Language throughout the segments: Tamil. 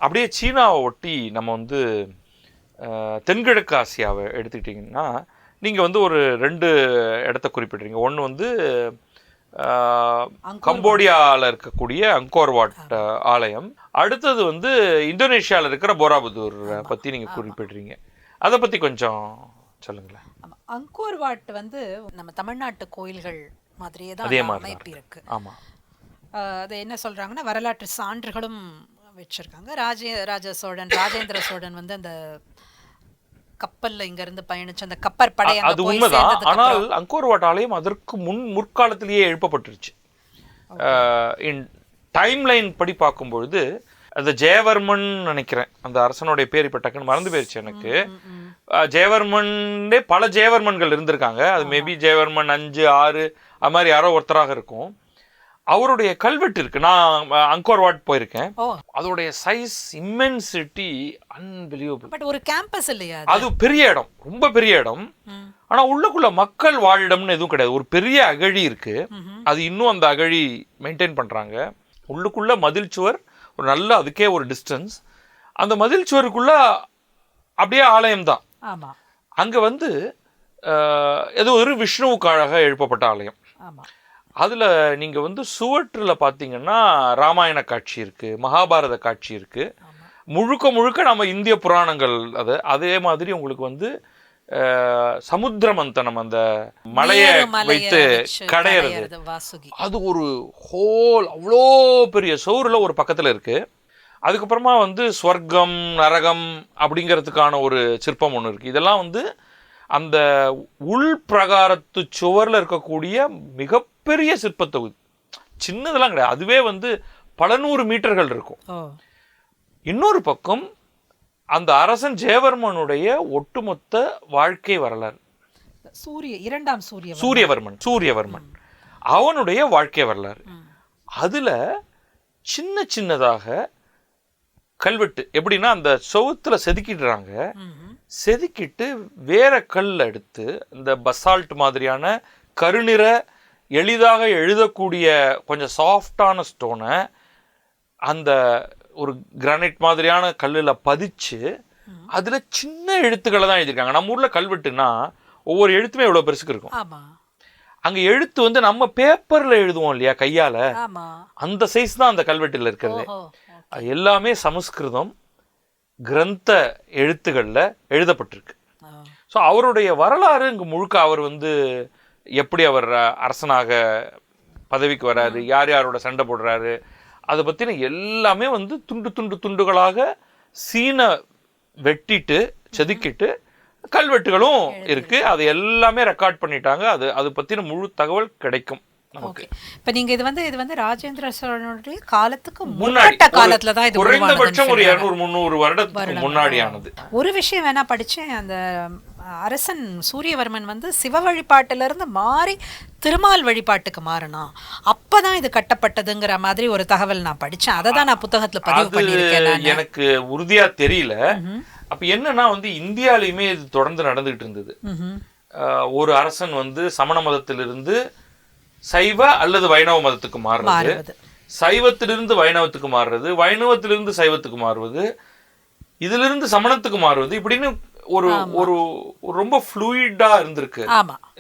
அப்படியே சீனாவை ஒட்டி நம்ம வந்து தென்கிழக்கு ஆசியாவை எடுத்துக்கிட்டிங்கன்னா நீங்கள் வந்து ஒரு 2 இடத்த குறிப்பிட்றீங்க. ஒன்று வந்து கம்போடியாவில் இருக்கக்கூடிய அங்கோர் வாட் ஆலயம், அடுத்தது வந்து இந்தோனேஷியாவில் இருக்கிற போராபுதூர் பற்றி நீங்கள் குறிப்பிட்றீங்க. அதை பற்றி கொஞ்சம் சொல்லுங்களேன். அங்கோர் வாட் வந்து நம்ம தமிழ்நாட்டு கோயில்கள் மாதிரியே தான் அமைப்பு இருக்கு. ஆமாம், அது என்ன சொல்றாங்கன்னா வரலாற்று சான்றுகளும் வச்சிருக்காங்க. ராஜேந்திர சோழன் வந்து அந்த கப்பல்ல இங்க இருந்து பயணிச்சு அந்த கப்பற்படை அது உண்மைதான். ஆனால் அங்கோர் வாட் ஆலயம் அதற்கு முற்காலத்திலேயே எழுப்பப்பட்டுருச்சு. டைம் லைன் படி பார்க்கும்பொழுது அந்த ஜெயவர்மன் நினைக்கிறேன், அந்த அரசனுடைய பேர் இப்போ டக்குன்னு மறந்து போயிடுச்சு எனக்கு. ஜெயவர்மன்லே பல ஜெயவர்மன்கள் இருந்திருக்காங்க. அது மேபி ஜெயவர்மன் 5, 6 அது மாதிரி யாரோ ஒருத்தராக இருக்கும். அவருடைய கல்வெட்டு இருக்கு. நான் அங்கோர் வாட் போயிருக்கேன். அதோடைய சைஸ் இம்மென்சிட்டி அன்பிலியபிள். பட் ஒரு கேம்பஸ் இல்லையா? அது பெரிய இடம், ரொம்ப பெரிய இடம். ஆனா உள்ளுக்குள்ள மக்கள் வாழிடம்னு எதுவும் கிடையாது. ஒரு பெரிய அகழி இருக்கு. அது இன்னும் அந்த அகழி மெயின்டைன் பண்றாங்க. உள்ளுக்குள்ள மதில் சுவர், ஒரு நல்ல அதுக்கே ஒரு டிஸ்டன்ஸ். அந்த மதில் சுவருக்குள்ள அப்படியே ஆலயம் தான். அங்க வந்து ஏதோ ஒரு விஷ்ணுவுக்காக எழுப்பப்பட்ட ஆலயம். அதில் நீங்கள் வந்து சுவற்றில் பார்த்தீங்கன்னா ராமாயண காட்சி இருக்குது, மகாபாரத காட்சி இருக்குது. முழுக்க நம்ம இந்திய புராணங்கள். அதே மாதிரி உங்களுக்கு வந்து சமுத்திர மந்தனம், அந்த மலையை வைத்து கடையிறது, அது ஒரு ஹோல் அவ்வளோ பெரிய சோறுல ஒரு பக்கத்தில் இருக்குது. அதுக்கப்புறமா வந்து ஸ்வர்க்கம் நரகம் அப்படிங்கிறதுக்கான ஒரு சிற்பம் ஒன்று இருக்குது. இதெல்லாம் வந்து அந்த உள் பிரகாரத்து சுவரில் இருக்கக்கூடிய மிகப்பெரிய சிற்பத்தொகுதி. சின்னதெல்லாம் கிடையாது. அதுவே வந்து பல 100 மீட்டர்கள் இருக்கும். இன்னொரு பக்கம் அந்த அரசன் ஜெயவர்மனுடைய ஒட்டுமொத்த வாழ்க்கை வரலாறு, சூரியவர்மன் அவனுடைய வாழ்க்கை வரலாறு. அதுல சின்னதாக கல்வெட்டு எப்படின்னா அந்த சவுத்துல செதுக்கிடுறாங்க. செதுக்கிட்டு வேற கல் எடுத்து இந்த பசால்ட் மாதிரியான கருநிற எளிதாக எழுதக்கூடிய கொஞ்சம் சாஃப்டான ஸ்டோனை அந்த ஒரு கிரானைட் மாதிரியான கல்லில் பதிச்சு அதில் சின்ன எழுத்துக்களை தான் எழுதியிருக்காங்க. நம்ம ஊரில் கல்வெட்டுனா ஒவ்வொரு எழுத்துமே எவ்வளோ பெருசுக்கு இருக்கும். அங்கே எழுத்து வந்து நம்ம பேப்பரில் எழுதுவோம் இல்லையா, கையால், அந்த சைஸ் தான் அந்த கல்வெட்டில் இருக்கிறது. எல்லாமே சமஸ்கிருதம் கிரந்த எழுத்துக்களில் எழுதப்பட்டிருக்கு. ஸோ அவருடைய வரலாறு இங்கே முழுக்க, அவர் வந்து எப்படி அவர் அரசனாக பதவிக்கு வர்றாரு, யார் யாரோட சண்டை போடுறாரு, அதை பற்றின எல்லாமே வந்து துண்டுகளாக சீன வெட்டிட்டு செதுக்கிட்டு கல்வெட்டுகளும் இருக்கு. அது எல்லாமே ரெக்கார்ட் பண்ணிட்டாங்க. அது பற்றின முழு தகவல் கிடைக்கும் நமக்கு. இப்ப நீங்க இது வந்து ராஜேந்திர சோழனுடைய காலத்துக்கு முன்னாடி காலத்துல தான் இது குறைந்தபட்சம் ஒரு 200-300 வருடத்துக்கு முன்னாடியானது. ஒரு விஷயம் வேணா படிச்சேன், அந்த அரசன் சூரியவர்மன் வந்து சிவ வழிபாட்டுல இருந்து மாறி திருமால் வழிபாட்டுக்கு மாறினா அப்பதான் இது கட்டப்பட்டதுங்கிற மாதிரி ஒரு தகவல் நான் படிச்சேன். அதை தான் நான் புத்தகத்துல பதிவு பண்ணியிருக்கேன். எனக்கு உறுதியா தெரியல. அப்ப என்னன்னா வந்து இந்தியாலையுமே இது தொடர்ந்து நடந்துகிட்டு இருந்தது. ஒரு அரசன் வந்து சமண மதத்திலிருந்து சைவ அல்லது வைணவ மதத்துக்கு மாறுறது, சைவத்திலிருந்து வைணவத்துக்கு மாறுறது, வைணவத்திலிருந்து சைவத்துக்கு மாறுவது, இதிலிருந்து சமணத்துக்கு மாறுவது, இப்படின்னு ஒரு ஒரு ரொம்ப ஃப்ளூயிடா இருந்திருக்கு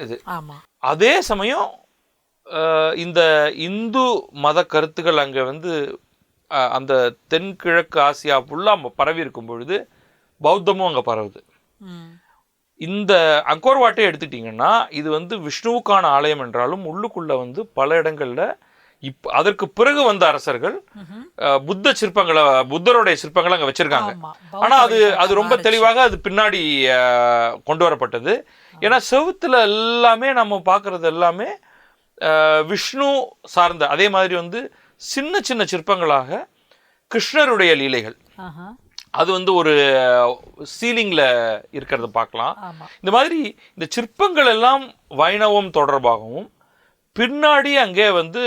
இது. அதே சமயம் இந்த இந்து மத கருத்துக்கள் அங்க வந்து அந்த தென்கிழக்கு ஆசியா ஃபுல்லா பரவி இருக்கும் பொழுது பௌத்தமும் அங்க பரவுது. இந்த அங்கோர் வாட்டை எடுத்துட்டீங்கன்னா இது வந்து விஷ்ணுவுக்கான ஆலயம் என்றாலும் உள்ளுக்குள்ள வந்து பல இடங்கள்ல அதற்கு பிறகு வந்த அரசர்கள் புத்த சிற்பங்களை, புத்தருடைய சிற்பங்களை அங்க வச்சிருக்காங்க. ஆனா அது ரொம்ப தெளிவாக அது பின்னாடி கொண்டு வரப்பட்டது. ஏன்னா செவுத்துல எல்லாமே நம்ம பார்க்கறது எல்லாமே விஷ்ணு சார்ந்த, அதே மாதிரி வந்து சின்ன சின்ன சிற்பங்களாக கிருஷ்ணருடைய லீலைகள் அது வந்து ஒரு சீலிங்ல இருக்கிறத பார்க்கலாம். இந்த மாதிரி இந்த சிற்பங்கள் எல்லாம் வைணவம் தொடர்பாகவும், பின்னாடி அங்கே வந்து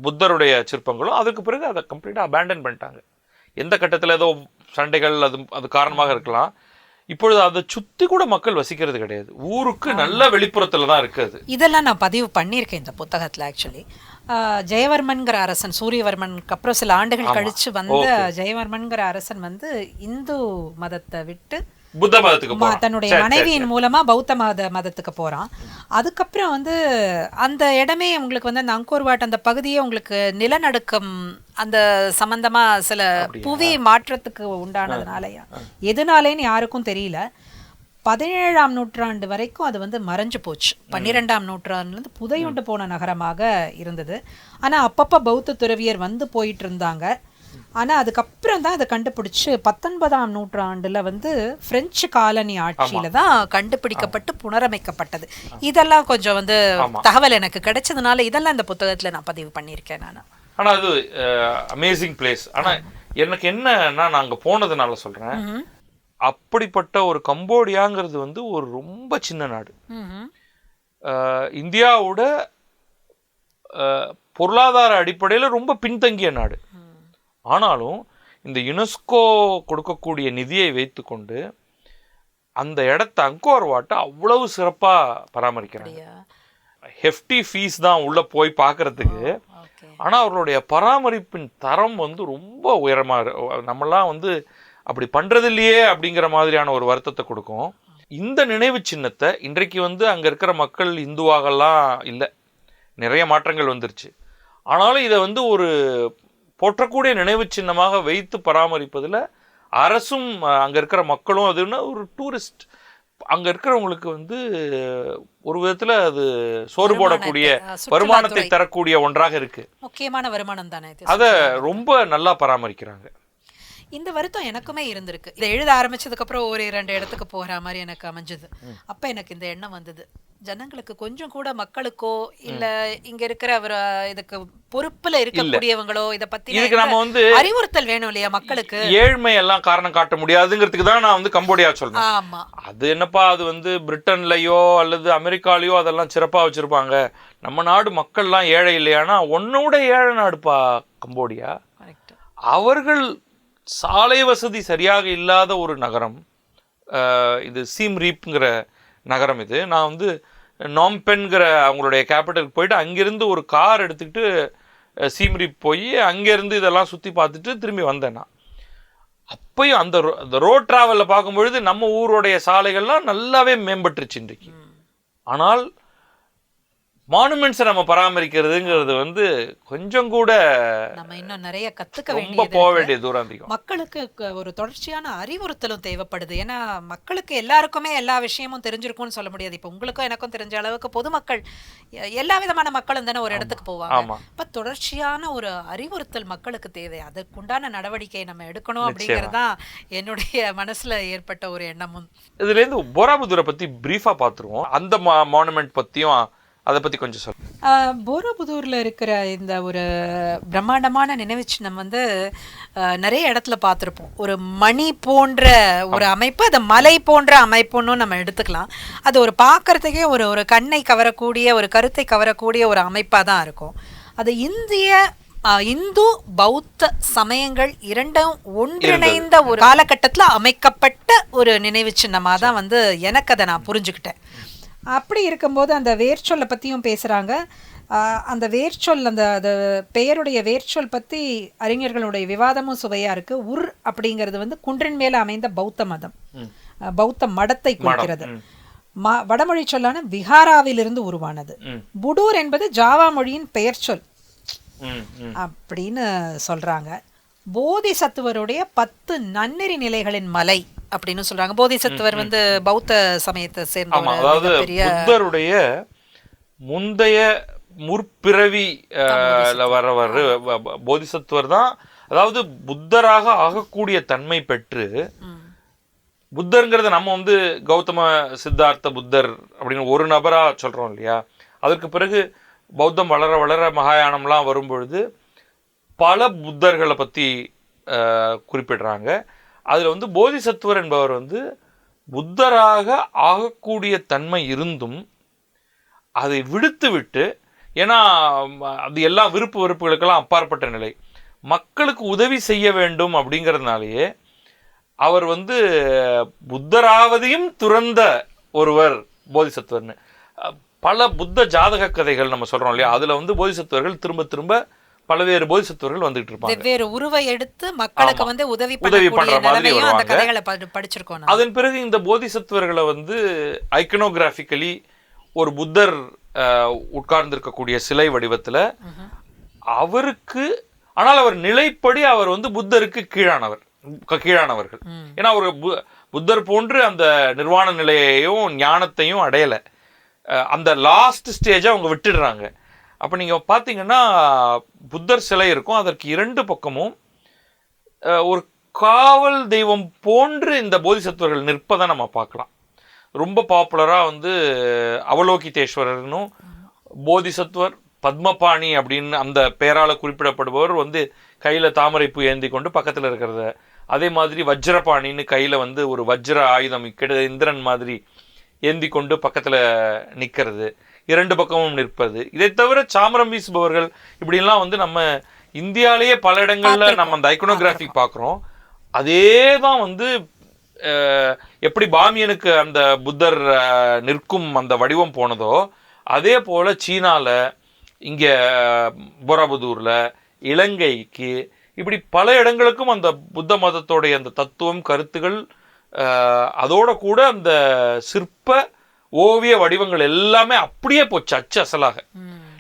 புத்தருடைய சிற்பங்களும், அதுக்கு பிறகு அதை கம்ப்ளீட்டாக அபேண்டன் பண்ணிட்டாங்க. எந்த கட்டத்தில் ஏதோ சண்டைகள் அது காரணமாக இருக்கலாம். இப்பொழுது அதை சுத்தி கூட மக்கள் வசிக்கிறது கிடையாது. ஊருக்கு நல்ல வெளிப்புறத்துல தான் இருக்குது. இதெல்லாம் நான் பதிவு பண்ணியிருக்கேன் இந்த புத்தகத்துல. ஆக்சுவலி ஜெயவர்மன்கிற அரசன், சூரியவர்மனுக்கு அப்புறம் சில ஆண்டுகள் கழிச்சு வந்த ஜெயவர்மன்கிற அரசன் வந்து இந்து மதத்தை விட்டு புத்த மதத்துக்கு தன்னுடைய மனைவியின் மூலமா பௌத்த மதத்துக்கு போறான். அதுக்கப்புறம் வந்து அந்த இடமே உங்களுக்கு வந்து அந்த அங்கோர்வாட் அந்த பகுதியே உங்களுக்கு நிலநடுக்கம் அந்த சம்பந்தமா சில புவி மாற்றத்துக்கு உண்டானதுனாலயா எதுனாலேன்னு யாருக்கும் தெரியல. 17ஆம் நூற்றாண்டு வரைக்கும் அது வந்து மறைஞ்சு போச்சு. 12ஆம் நூற்றாண்டுலேருந்து புதையுண்டு போன நகரமாக இருந்தது. ஆனா அப்பப்போ பௌத்த துறவியர் வந்து போயிட்டு இருந்தாங்க. ஆனா அதுக்கப்புறம் தான் அதை கண்டுபிடிச்சு 19ஆம் நூற்றாண்டுல வந்து பிரெஞ்சு காலனி ஆட்சியில தான் கண்டுபிடிக்கப்பட்டு புனரமைக்கப்பட்டது. இதெல்லாம் கொஞ்சம் வந்து தகவல் எனக்கு கிடைச்சதுனால இதெல்லாம் இந்த புத்தகத்துல நான் பதிவு பண்ணியிருக்கேன். நான் ஆனா அது அமேசிங் பிளேஸ். ஆனா எனக்கு என்னன்னா நான் அங்க போனதுனால சொல்றேன், அப்படிப்பட்ட ஒரு கம்போடியாங்கிறது வந்து ஒரு ரொம்ப சின்ன நாடு. இந்தியாவோட பொருளாதார அடிப்படையில ரொம்ப பின்தங்கிய நாடு. ஆனாலும் இந்த யுனெஸ்கோ கொடுக்கக்கூடிய நிதியை வைத்துக்கொண்டு அந்த இடத்த அங்கோர்வாட்டை அவ்வளவு சிறப்பா பராமரிக்கிறாங்க. ஹெஃப்டி ஃபீஸ் தான் உள்ள போய் பார்க்கறதுக்கு. ஆனா அவர்களுடைய பராமரிப்பின் தரம் வந்து ரொம்ப உயரமா, நம்மளாம் வந்து அப்படி பண்றது இல்லையே அப்படிங்கிற மாதிரியான ஒரு வருத்தத்தை கொடுக்கும். இந்த நினைவு சின்னத்தை இன்றைக்கு வந்து அங்க இருக்கிற மக்கள் இந்துவாகலாம் இல்லை, நிறைய மாற்றங்கள் வந்துருச்சு. ஆனாலும் இதை வந்து ஒரு போற்றக்கூடிய நினைவு சின்னமாக வைத்து பராமரிப்பதில் அரசும் அங்கே இருக்கிற மக்களும், அதுன்னா ஒரு டூரிஸ்ட் அங்கே இருக்கிறவங்களுக்கு வந்து ஒரு விதத்தில் அது சோறு போடக்கூடிய வருமானத்தை தரக்கூடிய ஒன்றாக இருக்கு. முக்கியமான வருமானம் தானே. அதை ரொம்ப நல்லா பராமரிக்கிறாங்க. இந்த வருத்தம் எனக்குமே இருந்திருக்கு. இதை எழுத ஆரம்பிச்சதுக்கு அப்புறம் ஒரு 2 இடத்துக்கு போகிற மாதிரி எனக்கு அமைஞ்சது. அப்போ எனக்கு இந்த எண்ணம் வந்தது, ஜனங்களுக்கு கொஞ்சம் கூட மக்களுக்கோ இல்ல இங்க இருக்கிற இதுக்கு பொறுப்புல இருக்கக்கூடியவங்களோ இதை பத்தி நம்ம வந்து அறிவுறுத்தல் வேணும் இல்லையா மக்களுக்கு. ஏழ்மை எல்லாம் காரணம் காட்ட முடியாதுங்கிறதுக்கு தான் நான் வந்து கம்போடியா சொல்றேன். ஆமா, அது என்னப்பா அது வந்து பிரிட்டன்லயோ அல்லது அமெரிக்காலயோ அதெல்லாம் சிறப்பா வச்சிருப்பாங்க, நம்ம நாடு மக்கள்லாம் ஏழை இல்லையானா உன்னோட ஏழை நாடுப்பா கம்போடியா. அவர்கள் சாலை வசதி சரியாக இல்லாத ஒரு நகரம் இது. சீம் ரீப்ங்கிற நகரம் இது. நான் வந்து நாம்பென்கிற அவங்களுடைய கேபிட்டலுக்கு போயிட்டு அங்கிருந்து ஒரு கார் எடுத்துக்கிட்டு சீம் ரீப் போய் அங்கேருந்து இதெல்லாம் சுற்றி பார்த்துட்டு திரும்பி வந்தேன். நான் அப்பயும் அந்த ரோட் டிராவலில் பார்க்கும்பொழுது நம்ம ஊருடைய சாலைகள்லாம் நல்லாவே மேம்பட்டுருச்சு இன்றைக்கு. ஆனால் மானுமெண்ட்ஸை நம்ம பராமரிக்கிறதுங்கிறது வந்து கொஞ்சம் கூட நம்ம இன்னும் நிறைய கத்துக்க போக வேண்டிய தூரம் அதிகம். மக்களுக்கு ஒரு தொடர்ச்சியான அறிவுறுத்தலும் தேவைப்படுது. ஏன்னா மக்களுக்கு எல்லாருக்குமே எல்லா விஷயமும் தெரிஞ்சிருக்கும்னு சொல்ல முடியாது. இப்போ உங்களுக்கும் எனக்கும் தெரிஞ்ச அளவுக்கு பொதுமக்கள் எல்லா விதமான மக்களும் தானே ஒரு இடத்துக்கு போவாங்க. இப்போ தொடர்ச்சியான ஒரு அறிவுறுத்தல் மக்களுக்கு தேவை. அதுக்குண்டான நடவடிக்கையை நம்ம எடுக்கணும் அப்படிங்கிறது தான் என்னுடைய மனசுல ஏற்பட்ட ஒரு எண்ணமும். இதுல இருந்து போராபுதூரை பத்தி பிரீஃபா பார்த்துருவோம். அந்த மானுமெண்ட் பத்தியும் அதை பத்தி கொஞ்சம் சொல்லுங்க. போராபுதூர்ல இருக்கிற இந்த ஒரு பிரம்மாண்டமான நினைவு சின்னம் வந்து நிறைய இடத்துல பார்த்துருப்போம். ஒரு மணி போன்ற ஒரு அமைப்பு, அது மலை போன்ற அமைப்புன்னு நம்ம எடுத்துக்கலாம். அது ஒரு பார்க்கறதுக்கே ஒரு கண்ணை கவரக்கூடிய ஒரு கருத்தை கவரக்கூடிய ஒரு அமைப்பாக தான் இருக்கும். அது இந்து பௌத்த சமயங்கள் இரண்டும் ஒன்றிணைந்த ஒரு காலகட்டத்தில் அமைக்கப்பட்ட ஒரு நினைவு சின்னமாக தான் வந்து எனக்கு அதை நான் புரிஞ்சுக்கிட்டேன். அப்படி இருக்கும்போது அந்த வேர்ச்சொல்லை பற்றியும் பேசுகிறாங்க. அந்த வேர்ச்சொல் அந்த பெயருடைய வேர்ச்சொல் பற்றி அறிஞர்களுடைய விவாதமும் சுவையாக இருக்குது. உர் அப்படிங்கிறது வந்து குன்றின் மேலே அமைந்த பௌத்த மதம், பௌத்த மடத்தை குறிக்கிறது. வடமொழி சொல்லான விஹாராவிலிருந்து உருவானது. புடூர் என்பது ஜாவா மொழியின் பெயர் சொல் அப்படின்னு சொல்கிறாங்க. போதிசத்துவருடைய 10 நன்னெறி நிலைகளின் மலை அப்படின்னு சொல்றாங்க. போதிசத்துவர் வந்து பௌத்த சமயத்தை சேர்ந்தவர். அதாவது புத்தருடைய முந்தைய முற்பிறவி வரவர் போதிசத்துவர் தான். அதாவது புத்தராக ஆகக்கூடிய தன்மை பெற்று, புத்தருங்கிறத நம்ம வந்து கௌதம சித்தார்த்த புத்தர் அப்படின்னு ஒரு நபரா சொல்றோம் இல்லையா. அதற்கு பிறகு பௌத்தம் வளர வளர மகாயானம்லாம் வரும்பொழுது பல புத்தர்களை பற்றி குறிப்பிடுறாங்க. அதில் வந்து போதிசத்துவர் என்பவர் வந்து புத்தராக ஆகக்கூடிய தன்மை இருந்தும் அதை விடுத்து விட்டு, ஏன்னா அது எல்லா வெறுப்புகளுக்கெல்லாம் அப்பாற்பட்ட நிலை, மக்களுக்கு உதவி செய்ய வேண்டும் அப்படிங்கிறதுனாலேயே அவர் வந்து புத்தராவதையும் துறந்த ஒருவர் போதிசத்துவர்னு. பல புத்த ஜாதக கதைகள் நம்ம சொல்றோம் இல்லையா, அதுல வந்து போதிசத்துவர்கள் திரும்ப திரும்ப பல்வேறு போதிசத்துவர்கள் வந்துட்டு இருப்பாங்க. வெவ்வேறு உருவை எடுத்து மக்களுக்கு வந்து உதவி பண்ற மாதிரி அந்த கதைகளை படிச்சிருக்கோம். அதன் பிறகு இந்த போதிசத்துவர்களை வந்து ஐக்கனோகிராபிக்கலி ஒரு புத்தர் உட்கார்ந்திருக்கக்கூடிய சிலை வடிவத்துல அவருக்கு, ஆனால் அவர் நிலைப்படி அவர் வந்து புத்தருக்கு கீழானவர்கள். ஏன்னா அவர் புத்தர் போன்று அந்த நிர்வாண நிலையையும் ஞானத்தையும் அடையலை. அந்த லாஸ்ட் ஸ்டேஜை அவங்க விட்டுடுறாங்க. அப்போ நீங்கள் பார்த்தீங்கன்னா புத்தர் சிலை இருக்கும், அதற்கு 2 பக்கமும் ஒரு காவல் தெய்வம் போன்று இந்த போதிசத்துவர்கள் நிற்பதை நம்ம பார்க்கலாம். ரொம்ப பாப்புலராக வந்து அவலோகிதேஸ்வரர்னும் போதிசத்துவர் பத்மபாணி அப்படின்னு அந்த பெயரால் குறிப்பிடப்படுபவர் வந்து கையில் தாமரைப்பூ ஏந்தி கொண்டு பக்கத்தில் இருக்கிறத, அதே மாதிரி வஜ்ரபாணின்னு கையில் வந்து ஒரு வஜ்ர ஆயுதம் இந்திரன் மாதிரி ஏந்தி கொண்டு பக்கத்தில் நிற்கிறது, 2 பக்கமும் நிற்பது. இதை தவிர சாமரம் வீசுபவர்கள் இப்படிலாம் வந்து நம்ம இந்தியாவிலேயே பல இடங்களில் நம்ம அந்த ஐக்கனோகிராஃபிக் பார்க்குறோம். அதே தான் வந்து எப்படி பாமியனுக்கு அந்த புத்தர் நிற்கும் அந்த வடிவம் போனதோ, அதே போல் சீனாவில், இங்கே போராபுதூரில், இலங்கைக்கு, இப்படி பல இடங்களுக்கும் அந்த புத்த மதத்தோடைய அந்த தத்துவம் கருத்துகள், அதோட கூட அந்த சிற்ப ஓவிய வடிவங்கள் எல்லாமே அப்படியே போச்சு அச்சு அசலாக.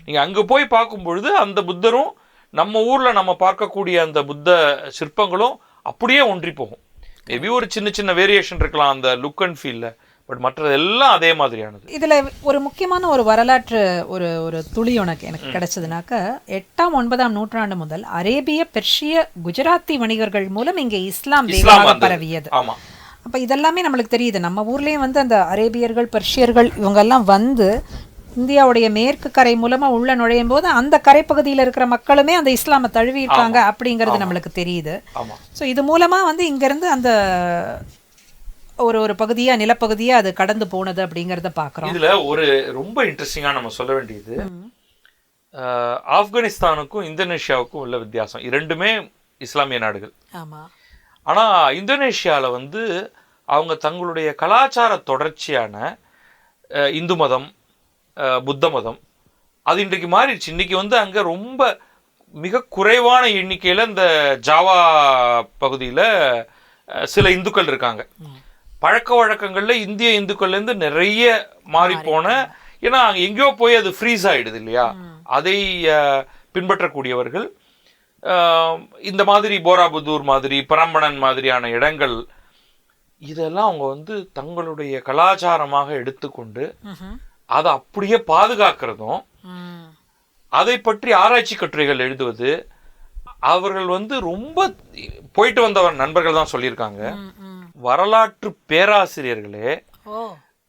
நீங்கள் அங்கே போய் பார்க்கும் பொழுது அந்த புத்தரும் நம்ம ஊரில் நம்ம பார்க்கக்கூடிய அந்த புத்த சிற்பங்களும் அப்படியே ஒன்றி போகும். மேபி ஒரு சின்ன சின்ன வேரியேஷன் இருக்கலாம் அந்த லுக் அண்ட் ஃபீல்ல, பட் மற்றது எல்லாம் அதே மாதிரியானது. இதில் ஒரு முக்கியமான ஒரு வரலாற்று ஒரு துளி எனக்கு கிடைச்சதுனாக்க 8ஆம் 9ஆம் நூற்றாண்டு முதல் அரேபிய, பெர்ஷிய, குஜராத்தி வணிகர்கள் மூலம் இங்கே இஸ்லாம் வேகமாக பரவியது. ஆமாம். அப்போ இதெல்லாமே நம்மளுக்கு தெரியுது. நம்ம ஊர்லேயும் வந்து அந்த அரேபியர்கள், பெர்ஷியர்கள் இவங்கெல்லாம் வந்து இந்தியாவுடைய மேற்கு கரை மூலமாக உள்ள நுழையும் போது அந்த கரைப்பகுதியில் இருக்கிற மக்களுமே அந்த இஸ்லாமை தழுவி இருக்காங்க அப்படிங்கிறது நம்மளுக்கு தெரியுது. ஸோ இது மூலமாக வந்து இங்கேருந்து அந்த ஒரு பகுதியாக, நிலப்பகுதியாக அது கடந்து போனது அப்படிங்கிறத பார்க்குறோம். இதில் ஒரு ரொம்ப இன்ட்ரெஸ்டிங்காக நம்ம சொல்ல வேண்டியது, ஆப்கானிஸ்தானுக்கும் இந்தோனேஷியாவுக்கும் உள்ள வித்தியாசம். 2மே இஸ்லாமிய நாடுகள். ஆமாம். ஆனால் இந்தோனேஷியாவில் வந்து அவங்க தங்களுடைய கலாச்சார தொடர்ச்சியான இந்து மதம், புத்த மதம், அது இன்றைக்கு மாறிடுச்சு. இன்றைக்கி வந்து அங்கே ரொம்ப மிக குறைவான எண்ணிக்கையில் இந்த ஜாவா பகுதியில் சில இந்துக்கள் இருக்காங்க. பழக்க வழக்கங்களில் இந்திய இந்துக்கள்லேருந்து நிறைய மாறி போன, ஏன்னா அங்கே எங்கேயோ போய் அது ஃப்ரீஸ் ஆகிடுது இல்லையா, அதை பின்பற்றக்கூடியவர்கள் இந்த மாதிரி போராபுதூர் மாதிரி, பரம்பணன் மாதிரியான இடங்கள், இதெல்லாம் அவங்க வந்து தங்களுடைய கலாச்சாரமாக எடுத்துக்கொண்டு அதை அப்படியே பாதுகாக்கிறதும், அதை பற்றி ஆராய்ச்சி கட்டுரைகள் எழுதுவது. அவர்கள் வந்து ரொம்ப போயிட்டு வந்தவர் நண்பர்கள் தான் சொல்லியிருக்காங்க, வரலாற்று பேராசிரியர்களே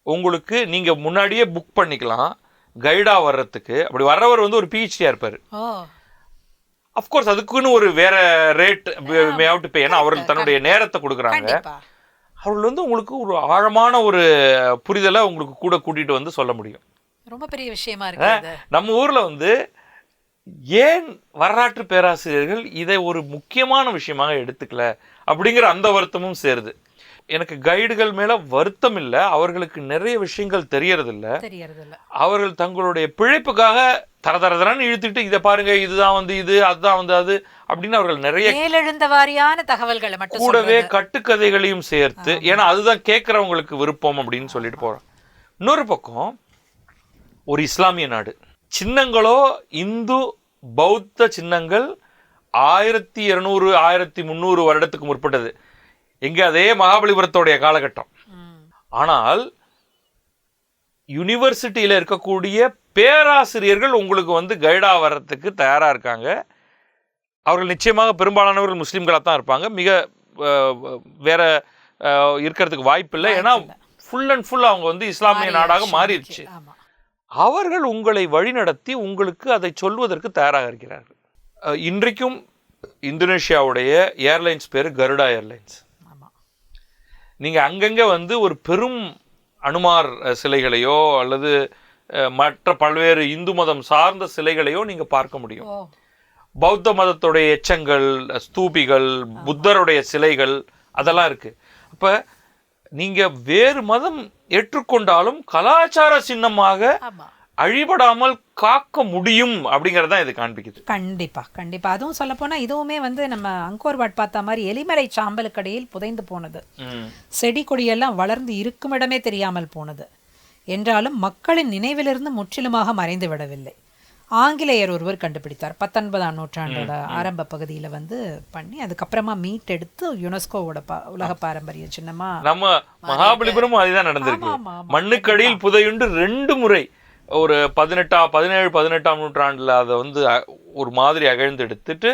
உங்களுக்கு நீங்க முன்னாடியே புக் பண்ணிக்கலாம் கைடா வர்றதுக்கு. அப்படி வர்றவர் வந்து ஒரு PhD இருப்பாரு. அஃப்கோர்ஸ் அதுக்குன்னு ஒரு வேற rate may have to pay, ஏன்னா அவர்கள் தன்னுடைய நேரத்தை கொடுக்குறாங்க. அவர்கள் வந்து உங்களுக்கு ஒரு ஆழமான ஒரு புரிதலை உங்களுக்கு கூட கூட்டிட்டு வந்து சொல்ல முடியும். ரொம்ப பெரிய விஷயமா இருக்கு. நம்ம ஊர்ல வந்து ஏன் வரலாற்று பேராசிரியர்கள் இதை ஒரு முக்கியமான விஷயமாக எடுத்துக்கல அப்படிங்கிற அந்த வருத்தமும் சேருது. எனக்கு கைடுகள் மேல வருத்தம் இல்லை, அவர்களுக்கு நிறைய விஷயங்கள் தெரியறதில்ல. அவர்கள் தங்களுடைய பிழைப்புக்காக தரதரன்னு இழுத்துட்டு இதை பாருங்க, இதுதான் வந்து இது, அதுதான் வந்து அது அப்படின்னு அவர்கள் நிறைய மேலெழுந்த வாரியான தகவல்களை மட்டும் கூடவே கட்டுக்கதைகளையும் சேர்த்து, ஏன்னா அதுதான் கேட்கறவங்களுக்கு விருப்பம் அப்படின்னு சொல்லிட்டு போறோம். இன்னொரு பக்கம் ஒரு இஸ்லாமிய நாடு, சின்னங்களோ இந்து பௌத்த சின்னங்கள் 1200 1300 வருடத்துக்கு முற்பட்டது. எங்க அதே மகாபலிபுரத்தோடைய காலகட்டம். ஆனால் யூனிவர்சிட்டியில இருக்கக்கூடிய பேராசிரியர்கள் உங்களுக்கு வந்து கைடா வர்றதுக்கு தயாரா இருக்காங்க. அவர்கள் நிச்சயமாக பெரும்பாலானவர்கள் முஸ்லீம்களாக தான் இருப்பாங்க. மிக வேற இருக்கிறதுக்கு வாய்ப்பு இல்லை. ஏன்னா ஃபுல் அண்ட் ஃபுல் அவங்க வந்து இஸ்லாமிய நாடாக மாறிடுச்சு. அவர்கள் உங்களை வழிநடத்தி உங்களுக்கு அதை சொல்வதற்கு தயாராக இருக்கிறார்கள். இன்றைக்கும் இந்தோனேஷியாவுடைய ஏர்லைன்ஸ் பேர் கருடா ஏர்லைன்ஸ். நீங்கள் அங்கங்கே வந்து ஒரு பெரும் அனுமார் சிலைகளையோ அல்லது மற்ற பல்வேறு இந்து மதம் சார்ந்த சிலைகளையோ நீங்கள் பார்க்க முடியும். பௌத்த மதத்துடைய எச்சங்கள், ஸ்தூபிகள், புத்தருடைய சிலைகள் அதெல்லாம் இருக்கு. அப்ப நீங்க வேறு மதம் ஏற்றுக்கொண்டாலும் கலாச்சார சின்னமாக அழிபடாமல் காக்க முடியும் அப்படிங்கறதான் இது காண்பிக்குது. கண்டிப்பா கண்டிப்பா. அதுவும் சொல்ல போனா இதுவுமே வந்து நம்ம அங்கோர் வாட் பார்த்த மாதிரி எலிமறை சாம்பலுக்கடியில் புதைந்து போனது, செடி கொடியெல்லாம் வளர்ந்து இருக்குமிடமே தெரியாமல் போனது என்றாலும் மக்களின் நினைவிலிருந்து முற்றிலுமாக மறைந்து விடவில்லை. ஆங்கிலேயர் ஒருவர் கண்டுபிடித்தார் 19ஆம் நூற்றாண்டோட ஆரம்ப பகுதியில வந்து பண்ணி, அதுக்கப்புறமா மீட்டெடுத்து யுனெஸ்கோவோட உலக பாரம்பரிய சின்னமா நம்ம மகாபலிபுரம் அதுதான் நடந்திருக்கு. மண்ணுக்கடியில் புதையுண்டு 2 முறை ஒரு 17-18ஆம் நூற்றாண்டுல அதை வந்து ஒரு மாதிரி அகழ்ந்து எடுத்துட்டு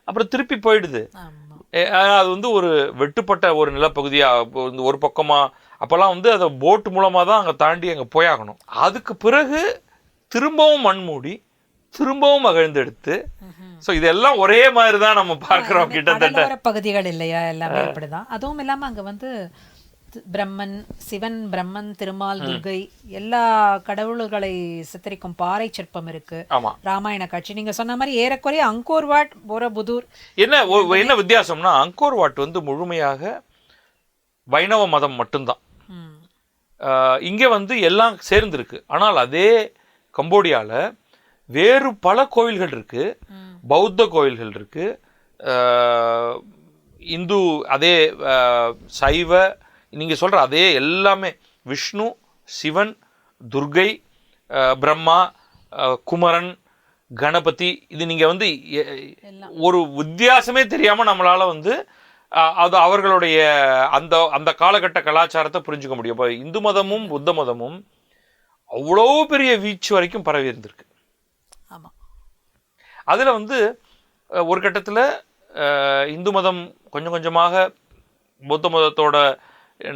அப்புறம் திருப்பி போயிடுது. அது வந்து ஒரு வெட்டுப்பட்ட ஒரு நிலப்பகுதியா ஒரு பக்கமா அப்பெல்லாம் வந்து அதை போட் மூலமா தான் அங்க தாண்டி அங்க போயாகணும். அதுக்கு பிறகு திரும்பவும் மண் மூடி திரும்பவும் அகழ்ந்து எடுத்து, சோ இதெல்லாம் ஒரே மாதிரி தான் நம்ம பார்க்கிறோம் கிட்டத்தட்ட பகுதிகள் இல்லையா, எல்லாமே இப்படிதான். அதுவும் இல்லாம அங்க வந்து பிரம்மன், சிவன், பிரம்மன், திருமால், துர்கை எல்லா கடவுள்களை சித்தரிக்கும் பாறை சிற்பம் இருக்கு. ராமாயண காட்சி நீங்க சொன்ன மாதிரி ஏறக்குறைய அங்கோர் வாட், போரபுதூர் என்ன வித்தியாசம்னா அங்கோர் வாட் வந்து முழுமையாக வைணவ மதம் மட்டும்தான். இங்க வந்து எல்லாம் சேர்ந்துருக்கு. ஆனால் அதே கம்போடியால வேறு பல கோவில்கள் இருக்கு, பௌத்த கோவில்கள் இருக்கு, இந்து அதே சைவ நீங்க சொல்ற அதே எல்லாமே விஷ்ணு, சிவன், துர்கை, பிரம்மா, குமரன், கணபதி, இது நீங்க வந்து ஒரு வித்தியாசமே தெரியாம நம்மளால வந்து அது அவர்களுடைய அந்த அந்த காலகட்ட கலாச்சாரத்தை புரிஞ்சுக்க முடியும். இப்போ இந்து மதமும் புத்த மதமும் அவ்வளோ பெரிய வீச்சு வரைக்கும் பரவி இருந்திருக்கு. அதுல வந்து ஒரு கட்டத்துல இந்து மதம் கொஞ்சம் கொஞ்சமாக பௌத்த மதத்தோட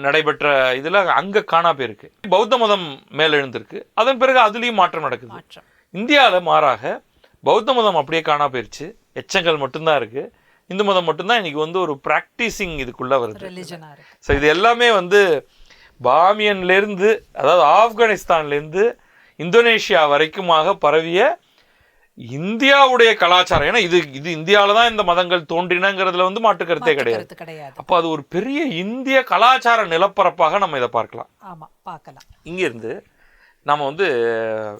நடைபெற்ற இதுல அங்க காணா போயிருக்கு. பௌத்த மதம் மேல எழுந்திருக்கு. அதன் பிறகு அதுலயும் மாற்றம் நடக்குது. இந்தியாவில் மாறாக பௌத்த மதம் அப்படியே காணா போயிருச்சு, எச்சங்கள் மட்டும்தான் இருக்கு. இந்து மதம் மட்டும்தான் இன்னைக்கு வந்து ஒரு பிராக்டிசிங் இதுக்குள்ள வருது. ஸோ இது எல்லாமே வந்து பாமியன்ல இருந்து, அதாவது ஆப்கானிஸ்தான்ல இருந்து இந்தோனேஷியா வரைக்குமாக பரவிய இந்தியாவுடைய கலாச்சாரம். ஏன்னா இது இந்தியாவில தான் இந்த மதங்கள் தோன்றினங்கிறதுல வந்து மாற்று கருத்தே கிடையாது. அப்ப அது ஒரு பெரிய இந்திய கலாச்சார நிலப்பரப்பாக நம்ம இதை பார்க்கலாம். இங்க இருந்து நாம வந்து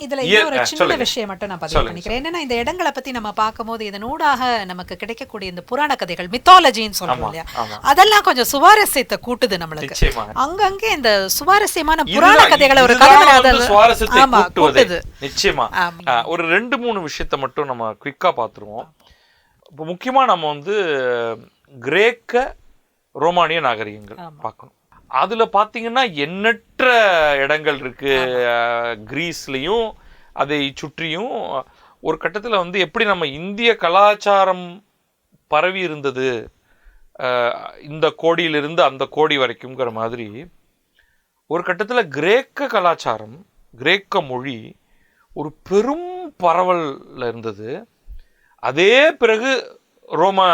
இதுல ஒரு சின்ன விஷயம் மட்டும் நான் பதிவு பண்ணிக்கிறேன். என்னன்னா இந்த இடங்களை பத்தி நம்ம பார்க்கும்போது இதனூடாக நமக்கு கிடைக்கக்கூடிய இந்த புராண கதைகள், மித்தாலஜின்னு சொல்றோம் இல்லையா, அதெல்லாம் கொஞ்சம் சுவாரஸ்யத்தை கூட்டுது நம்மளுக்கு. அங்கங்கே இந்த சுவாரஸ்யமான புராண கதைகளை ஒரு சுவாரஸ்யத்தை கூட்டுவது நிச்சயமா. ஒரு 2-3 விஷயத்தை மட்டும் நம்ம குவிக்கா பார்த்துருவோம். இப்போ முக்கியமா நம்ம வந்து கிரேக்க ரோமானிய நாகரிகங்கள் பார்க்கணும். அதுல பாத்தீங்கன்னா எண்ணற்ற இடங்கள் இருக்கு. கிரீஸ்லயும் அதை சுற்றியும் ஒரு கட்டத்துல வந்து எப்படி நம்ம இந்திய கலாச்சாரம் பரவி இருந்தது, இந்த கோடியிலிருந்து அந்த கோடி வரைக்கும்ங்கிற மாதிரி ஒரு கட்டத்துல கிரேக்க கலாச்சாரம், கிரேக்க மொழி ஒரு பெரும் பரவல்ல இருந்தது. அதே பிறகு ரோம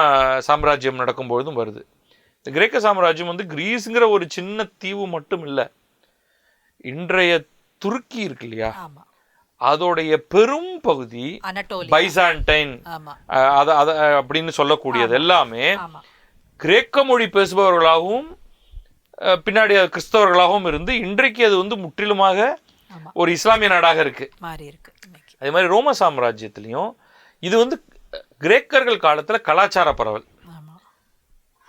சாம்ராஜ்யம் நடக்கும்பொழுதும் வருது. கிரேக்க சாம்ராஜ்யம் வந்து கிரீஸ்ங்கிற ஒரு சின்ன தீவு மட்டும் இல்லை, இன்றைய துருக்கி இருக்கு இல்லையா, அதோடைய பெரும் பகுதி பைசாண்டைன் அப்படின்னு சொல்லக்கூடியது எல்லாமே கிரேக்க மொழி பேசுபவர்களாகவும் பின்னாடி கிறிஸ்தவர்களாகவும் இருந்து இன்றைக்கு அது வந்து முற்றிலுமாக ஒரு இஸ்லாமிய நாடாக இருக்கு. அதே மாதிரி ரோம சாம்ராஜ்யத்திலையும் இது வந்து கிரேக்கர்கள் காலத்துல கலாச்சார பரவல்.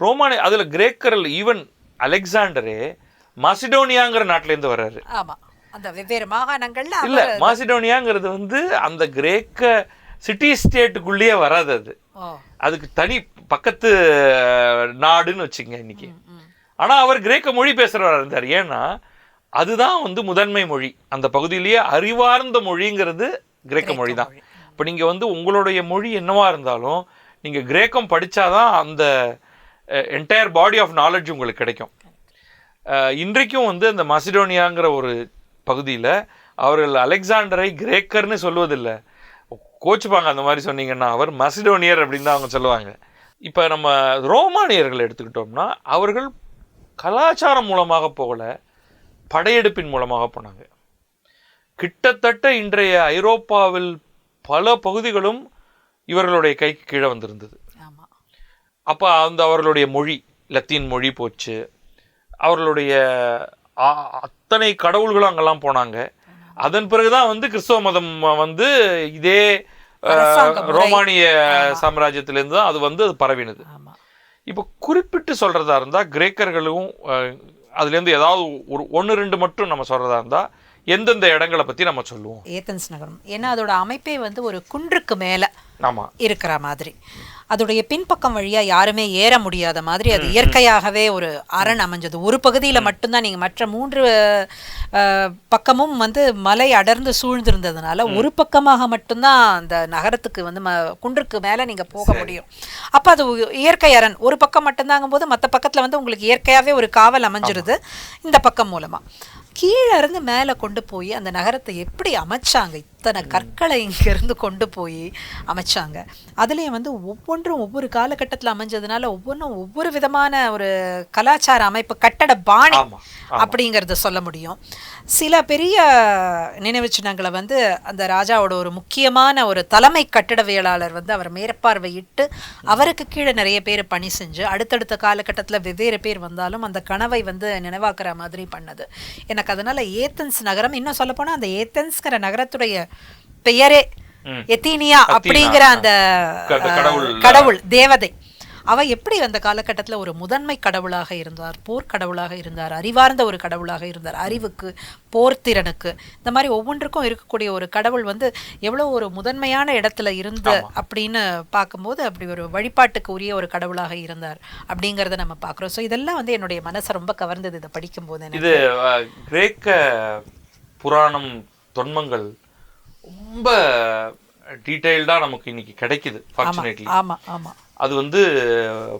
ரோமானிய அதுல கிரேக்கர்கள், ஈவன் அலெக்சாண்டரே மாசிடோனியாங்கிற நாட்டில இருந்து வர்றாரு. இல்ல, மாசிடோனியாங்கிறது வந்து அந்த கிரேக்க சிட்டி ஸ்டேட்டுக்குள்ளேயே வராது. அதுக்கு தனி பக்கத்து நாடுன்னு வச்சுங்க இன்னைக்கு. ஆனா அவர் கிரேக்க மொழி பேசுறவரா இருந்தார். ஏன்னா அதுதான் வந்து முதன்மை மொழி அந்த பகுதியிலேயே. அறிவார்ந்த மொழிங்கிறது கிரேக்க மொழி தான். இப்ப நீங்க வந்து உங்களுடைய மொழி என்னவா இருந்தாலும் நீங்க கிரேக்கம் படிச்சாதான் அந்த என்டையர் பாடி ஆஃப் நாலேஜ் உங்களுக்கு கிடைக்கும். இன்றைக்கும் வந்து அந்த மாசிடோனியாங்கிற ஒரு பகுதியில் அவர்கள் அலெக்சாண்டரை கிரேக்கர்னு சொல்வதில்லை, கோச்சுப்பாங்க அந்த மாதிரி சொன்னீங்கன்னா. அவர் மாசிடோனியர் அப்படின்னு தான் அவங்க சொல்லுவாங்க. இப்போ நம்ம ரோமானியர்கள் எடுத்துக்கிட்டோம்னா அவர்கள் கலாச்சாரம் மூலமாக போகல, படையெடுப்பின் மூலமாக போனாங்க. கிட்டத்தட்ட இன்றைய ஐரோப்பாவில் பல பகுதிகளும் இவர்களுடைய கைக்கு கீழே வந்திருந்தது. அப்போ அந்த அவர்களுடைய மொழி, லத்தீன் மொழி போச்சு. அவர்களுடைய அத்தனை கடவுள்களும் அங்கெல்லாம் போனாங்க. அதன் பிறகுதான் வந்து கிறிஸ்தவ மதம் வந்து இதே ரோமானிய சாம்ராஜ்யத்திலேருந்து தான் அது வந்து அது பரவினது. இப்போ குறிப்பிட்டு சொல்றதா இருந்தா கிரேக்கர்களும் அதுலேருந்து ஏதாவது ஒரு 1-2 மட்டும் நம்ம சொல்றதா இருந்தா எந்தெந்த இடங்களை பத்தி நம்ம சொல்லுவோம்? ஏதென்ஸ் நகரம். ஏன்னா அதோட அமைப்பே வந்து ஒரு குன்றுக்கு மேல இருக்கிற மாதிரி, அதோடைய பின்பக்கம் வழியா யாருமே ஏற முடியாத மாதிரி அது இயற்கையாகவே ஒரு அரண் அமைஞ்சது. ஒரு பகுதியில மட்டும்தான், நீங்க மற்ற 3 பக்கமும் வந்து மலை அடர்ந்து சூழ்ந்திருந்ததுனால ஒரு பக்கமாக மட்டும்தான் அந்த நகரத்துக்கு வந்து குன்றுக்கு மேல நீங்க போக முடியும். அப்ப அது இயற்கை அரண். ஒரு பக்கம் மட்டும்தாங்கும் போது மற்ற பக்கத்துல வந்து உங்களுக்கு இயற்கையாவே ஒரு காவல் அமைஞ்சிருது இந்த பக்கம் மூலமா. கீழே இருந்து மேலே கொண்டு போய் அந்த நகரத்தை எப்படி அமைச்சாங்க, இத்தனை கற்களை இங்கேருந்து கொண்டு போய் அமைச்சாங்க. அதுலேயும் வந்து ஒவ்வொன்றும் ஒவ்வொரு காலகட்டத்தில் அமைஞ்சதுனால ஒவ்வொன்றும் ஒவ்வொரு விதமான ஒரு கலாச்சார அமைப்பு, கட்டட பாணி அப்படிங்கிறத சொல்ல முடியும். சில பெரிய நினைவு சின்னங்களை வந்து அந்த ராஜாவோட ஒரு முக்கியமான ஒரு தலைமை கட்டிடவியலாளர் வந்து அவர் மேற்பார்வையிட்டு அவருக்கு கீழே நிறைய பேர் பணி செஞ்சு அடுத்தடுத்த காலகட்டத்தில் வெவ்வேறு பேர் வந்தாலும் அந்த கனவை வந்து நினைவாக்குற மாதிரி பண்ணது. எனக்கு அதனால ஏத்தன்ஸ் நகரம், இன்னும் சொல்ல போனா அந்த ஏத்தன்ஸ்கிற நகரத்துடைய பெயரே எத்தீனியா அப்படிங்கிற அந்த கடவுள் தேவதை, அவ எப்படி அந்த காலகட்டத்தில் ஒரு முதன்மை கடவுளாக இருந்தார், போர் கடவுளாக இருந்தார், அறிவார்ந்த ஒரு கடவுளாக இருந்தார், அறிவுக்கு போர்த்திறனுக்கு இந்த மாதிரி ஒவ்வொன்றுக்கும் இருக்கக்கூடிய ஒரு கடவுள் வந்து எவ்வளோ ஒரு முதன்மையான இடத்துல இருந்து அப்படின்னு பார்க்கும்போது அப்படி ஒரு வழிபாட்டுக்கு உரிய ஒரு கடவுளாக இருந்தார் அப்படிங்கிறத நம்ம பார்க்குறோம். ஸோ இதெல்லாம் வந்து என்னுடைய மனசை ரொம்ப கவர்ந்தது இதை படிக்கும் போது. இது கிரேக்க புராணம் தொன்மங்கள் ரொம்ப டீடைல்டாக நமக்கு இன்னைக்கு கிடைக்குது. ஃபார்ச்சுனேட்லி அது வந்து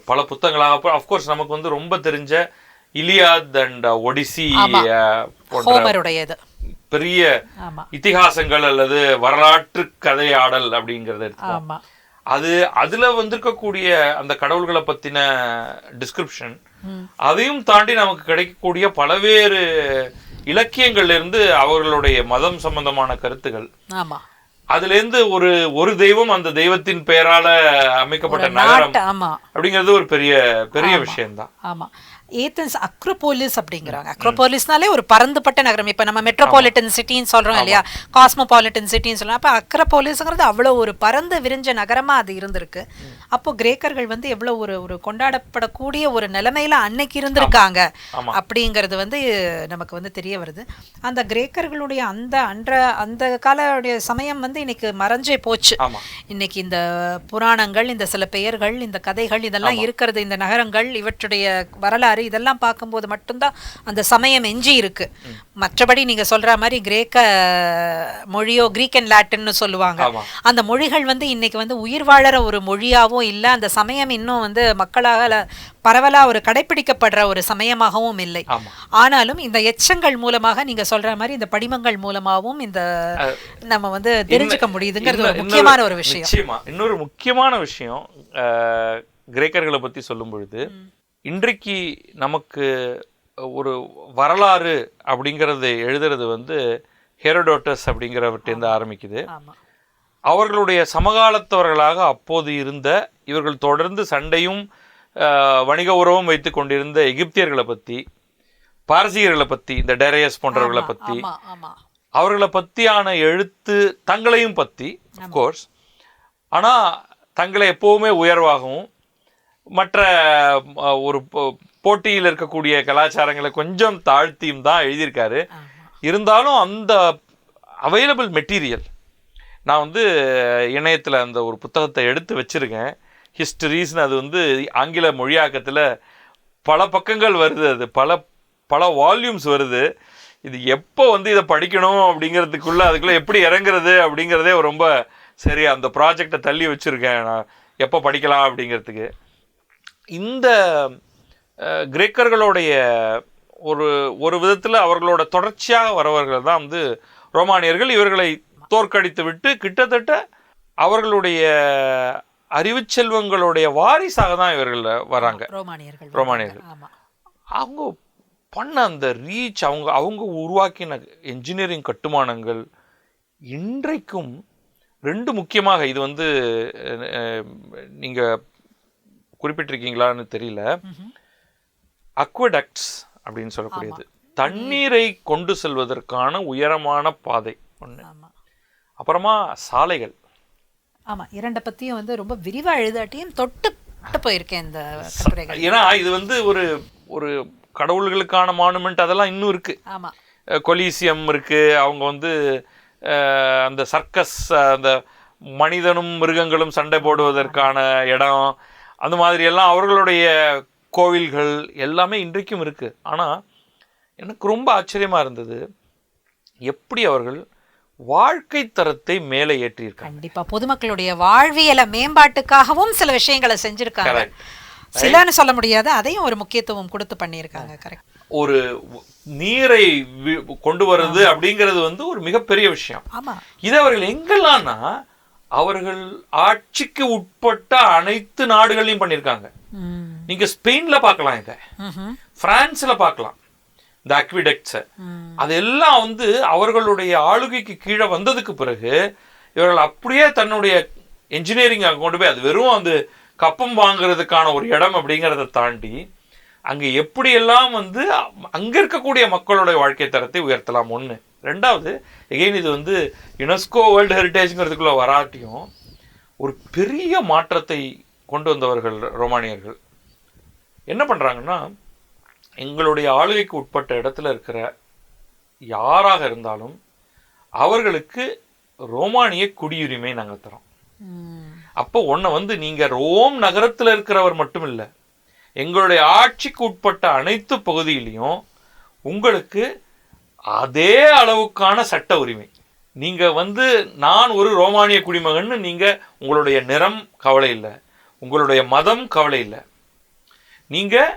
பல புத்தகங்களாக, அஃப்கோர்ஸ் நமக்கு வந்து ரொம்ப தெரிஞ்ச இலியாத் அண்ட் ஒடிசி போன்ற பெரிய இதிகாசங்கள் அல்லது வரலாற்று கதையாடல் அப்படிங்கறது இருக்கு. அது அதுல வந்திருக்கக்கூடிய அந்த கடவுள்களை பத்தின டிஸ்கிரிப்ஷன், அதையும் தாண்டி நமக்கு கிடைக்கக்கூடிய பலவேறு இலக்கியங்கள்ல இருந்து அவர்களுடைய மதம் சம்பந்தமான கருத்துகள், அதுல இருந்து ஒரு தெய்வம் அந்த தெய்வத்தின் பெயரால அமைக்கப்பட்ட நகரம் அப்படிங்கிறது ஒரு பெரிய பெரிய விஷயம்தான். ஆமா, ஏத்தன்ஸ் அக்ரோபோலிஸ் அப்படிங்கிறாங்க. அக்ரோபோலிஸ்னாலே ஒரு பரந்துபட்ட நகரம். இப்போ நம்ம மெட்ரோபாலிட்டன் சிட்டின்னு சொல்றோம் இல்லையா, காஸ்மோபாலிட்டன் சிட்டின்னு சொல்றோம். அப்போ அக்ரோபோலிஸ்ங்கிறது அவ்வளோ ஒரு பரந்து விரிஞ்ச நகரமா அது இருந்திருக்கு. அப்போ கிரேக்கர்கள் வந்து எவ்வளோ ஒரு கொண்டாடப்படக்கூடிய ஒரு நிலைமையில அன்னைக்கு இருந்திருக்காங்க அப்படிங்கிறது வந்து நமக்கு வந்து தெரிய வருது. அந்த கிரேக்கர்களுடைய அந்த காலடைய சமயம் வந்து இன்னைக்கு மறைஞ்சே போச்சு. இன்னைக்கு இந்த புராணங்கள், இந்த சில பெயர்கள், இந்த கதைகள் இதெல்லாம் இருக்கிறது, இந்த நகரங்கள், இவற்றுடைய வரலாறு இதெல்லாம் பார்க்கும்போது மட்டும்தான் அந்த சமயம் எஞ்சி இருக்கு. மற்றபடி நீங்க சொல்ற மாதிரி கிரேக்க மொழியோ, கிரீக் அண்ட் லாட்டின்னு சொல்லுவாங்க, அந்த மொழிகள் வந்து இன்னைக்கு வந்து உயிர் வாழற ஒரு மொழியாகவும் இல்லை, அந்த சமயம் இன்னும் வந்து மக்களாக பரவலா ஒரு கடைபிடிக்கப்படுற ஒரு சமயமாகவும் இல்லை. ஆனாலும் இந்த எச்சங்கள் மூலமாக நீங்க சொல்ற மாதிரி இந்த படிமங்கள் மூலமாகவும் இந்த நம்ம வந்து தெரிஞ்சுக்க முடியுதுங்கிறது ஒரு முக்கியமான ஒரு விஷயம். இன்னொரு முக்கியமான விஷயம் கிரேக்கர்களை பத்தி சொல்லும் பொழுது, இன்றைக்கு நமக்கு ஒரு வரலாறு அப்படிங்கிறது எழுதுறது வந்து ஹெரோடோட்டஸ் அப்படிங்கிறவர்கிட்ட ஆரம்பிக்குது. அவர்களுடைய சமகாலத்தவர்களாக அப்போது இருந்த, இவர்கள் தொடர்ந்து சண்டையும் வணிக உறவும் வைத்து கொண்டிருந்த எகிப்தியர்களை பற்றி, பாரசீகர்களை பற்றி, இந்த டேரியஸ் போன்றவர்களை பற்றி, அவர்களை பற்றியான எழுத்து, தங்களையும் பற்றி அஃப்கோர்ஸ், ஆனால் தங்களை எப்போவுமே உயர்வாகவும் மற்ற ஒரு போட்டியில் இருக்கக்கூடிய கலாச்சாரங்களை கொஞ்சம் தாழ்த்தியும் தான் எழுதியிருக்காரு. இருந்தாலும் அந்த அவைலபிள் மெட்டீரியல், நான் வந்து இணையத்தில் அந்த ஒரு புத்தகத்தை எடுத்து வச்சுருக்கேன், ஹிஸ்டரிஸ்னு. அது வந்து ஆங்கில மொழியாக்கத்தில் பல பக்கங்கள் வருது, அது பல வால்யூம்ஸ் வருது. இது எப்போ வந்து இதை படிக்கணும் அப்படிங்கிறதுக்குள்ளே அதுக்குள்ளே எப்படி இறங்குறது அப்படிங்கிறதே ரொம்ப சரி, அந்த ப்ராஜெக்டை தள்ளி வச்சுருக்கேன், நான் எப்போ படிக்கலாம் அப்படிங்கிறதுக்கு. இந்த கிரேக்கர்களுடைய ஒரு விதத்தில் அவர்களோட தொடர்ச்சியாக வரவர்கள் தான் வந்து ரோமானியர்கள். இவர்களை தோற்கடித்து விட்டு கிட்டத்தட்ட அவர்களுடைய அறிவு செல்வங்களுடைய வாரிசாக தான் இவர்கள் வராங்க ரோமானியர்கள். அவங்க பண்ண அந்த ரீச், அவங்க உருவாக்கின என்ஜினியரிங் கட்டுமானங்கள் இன்றைக்கும் ரெண்டு முக்கியமாக, இது வந்து நீங்கள் குறிப்பிட்டிருக்கீங்களான்னு தெரியல, அக்வடக்ட்ஸ் அப்படின்னு சொல்லக்கூடியது, தண்ணீரை கொண்டு செல்வதற்கான உயரமான பாதை ஒன்று. அப்புறமா சாலைகள். ஆமா, இரண்ட பத்தியும் வந்து ரொம்ப விரிவா எழுதாட்டியும் தொட்டு போயிருக்கேன் இந்த கட்டுரைகள். ஏன்னா இது வந்து ஒரு ஒரு கடவுள்களுக்கான மானுமெண்ட் அதெல்லாம் இன்னும் இருக்கு. ஆமா, கொலீசியம் இருக்கு. அவங்க வந்து அந்த சர்க்கஸ், அந்த மனிதனும் மிருகங்களும் சண்டை போடுவதற்கான இடம், அந்த மாதிரி எல்லாம் அவர்களுடைய கோவில்கள் எல்லாமே இன்றைக்கும் இருக்கு. ஆனா எனக்கு ரொம்ப ஆச்சரியமா இருந்தது எப்படி அவர்கள் வாழ்க்கை தரத்தை மேலே ஏற்றியிருக்காங்க. கண்டிப்பா பொதுமக்களுடைய வாழ்வியல மேம்பாட்டுக்காகவும் சில விஷயங்களை செஞ்சிருக்காங்க. சிலன்னு சொல்ல முடியாது, அதையும் ஒரு முக்கியத்துவம் கொடுத்து பண்ணியிருக்காங்க. கரெக்ட். ஒரு நீரை கொண்டு வர்றது அப்படிங்கிறது வந்து ஒரு மிகப்பெரிய விஷயம். ஆமா, இதை அவர்கள் எங்கெல்லாம்னா அவர்கள் ஆட்சிக்கு உட்பட்ட அனைத்து நாடுகளையும் பண்ணியிருக்காங்க. நீங்க ஸ்பெயின்ல பார்க்கலாம், இதை பிரான்ஸ்ல பார்க்கலாம். இந்த அக்விடக்ட்ஸை அதெல்லாம் வந்து அவர்களுடைய ஆளுகைக்கு கீழே வந்ததுக்கு பிறகு இவர்கள் அப்படியே தன்னுடைய என்ஜினியரிங் அங்கே கொண்டு போய், அது வெறும் அந்த கப்பம் வாங்குறதுக்கான ஒரு இடம் அப்படிங்கிறத தாண்டி அங்கே எப்படியெல்லாம் வந்து அங்கே இருக்கக்கூடிய மக்களுடைய வாழ்க்கை தரத்தை உயர்த்தலாம். ஒன்று. ரெண்டாவது, எகெயின் இது வந்து யுனெஸ்கோ வேர்ல்டு ஹெரிட்டேஜ்ங்கிறதுக்குள்ள வராட்டியும் ஒரு பெரிய மாற்றத்தை கொண்டு வந்தவர்கள் ரோமானியர்கள். என்ன பண்ணுறாங்கன்னா, எங்களுடைய ஆளுகைக்கு உட்பட்ட இடத்துல இருக்கிற யாராக இருந்தாலும் அவர்களுக்கு ரோமானிய குடியுரிமை நாங்கள் தரோம். அப்போ ஒன்றை வந்து நீங்கள் ரோம் நகரத்தில் இருக்கிறவர் மட்டும் இல்லை, எங்களுடைய ஆட்சிக்கு உட்பட்ட அனைத்து பகுதியிலையும் உங்களுக்கு அதே அளவுக்கான சட்ட உரிமை. நீங்கள் வந்து நான் ஒரு ரோமானிய குடிமகன்னு நீங்கள், உங்களுடைய நிறம் கவலை இல்லை, உங்களுடைய மதம் கவலை இல்லை, நீங்கள்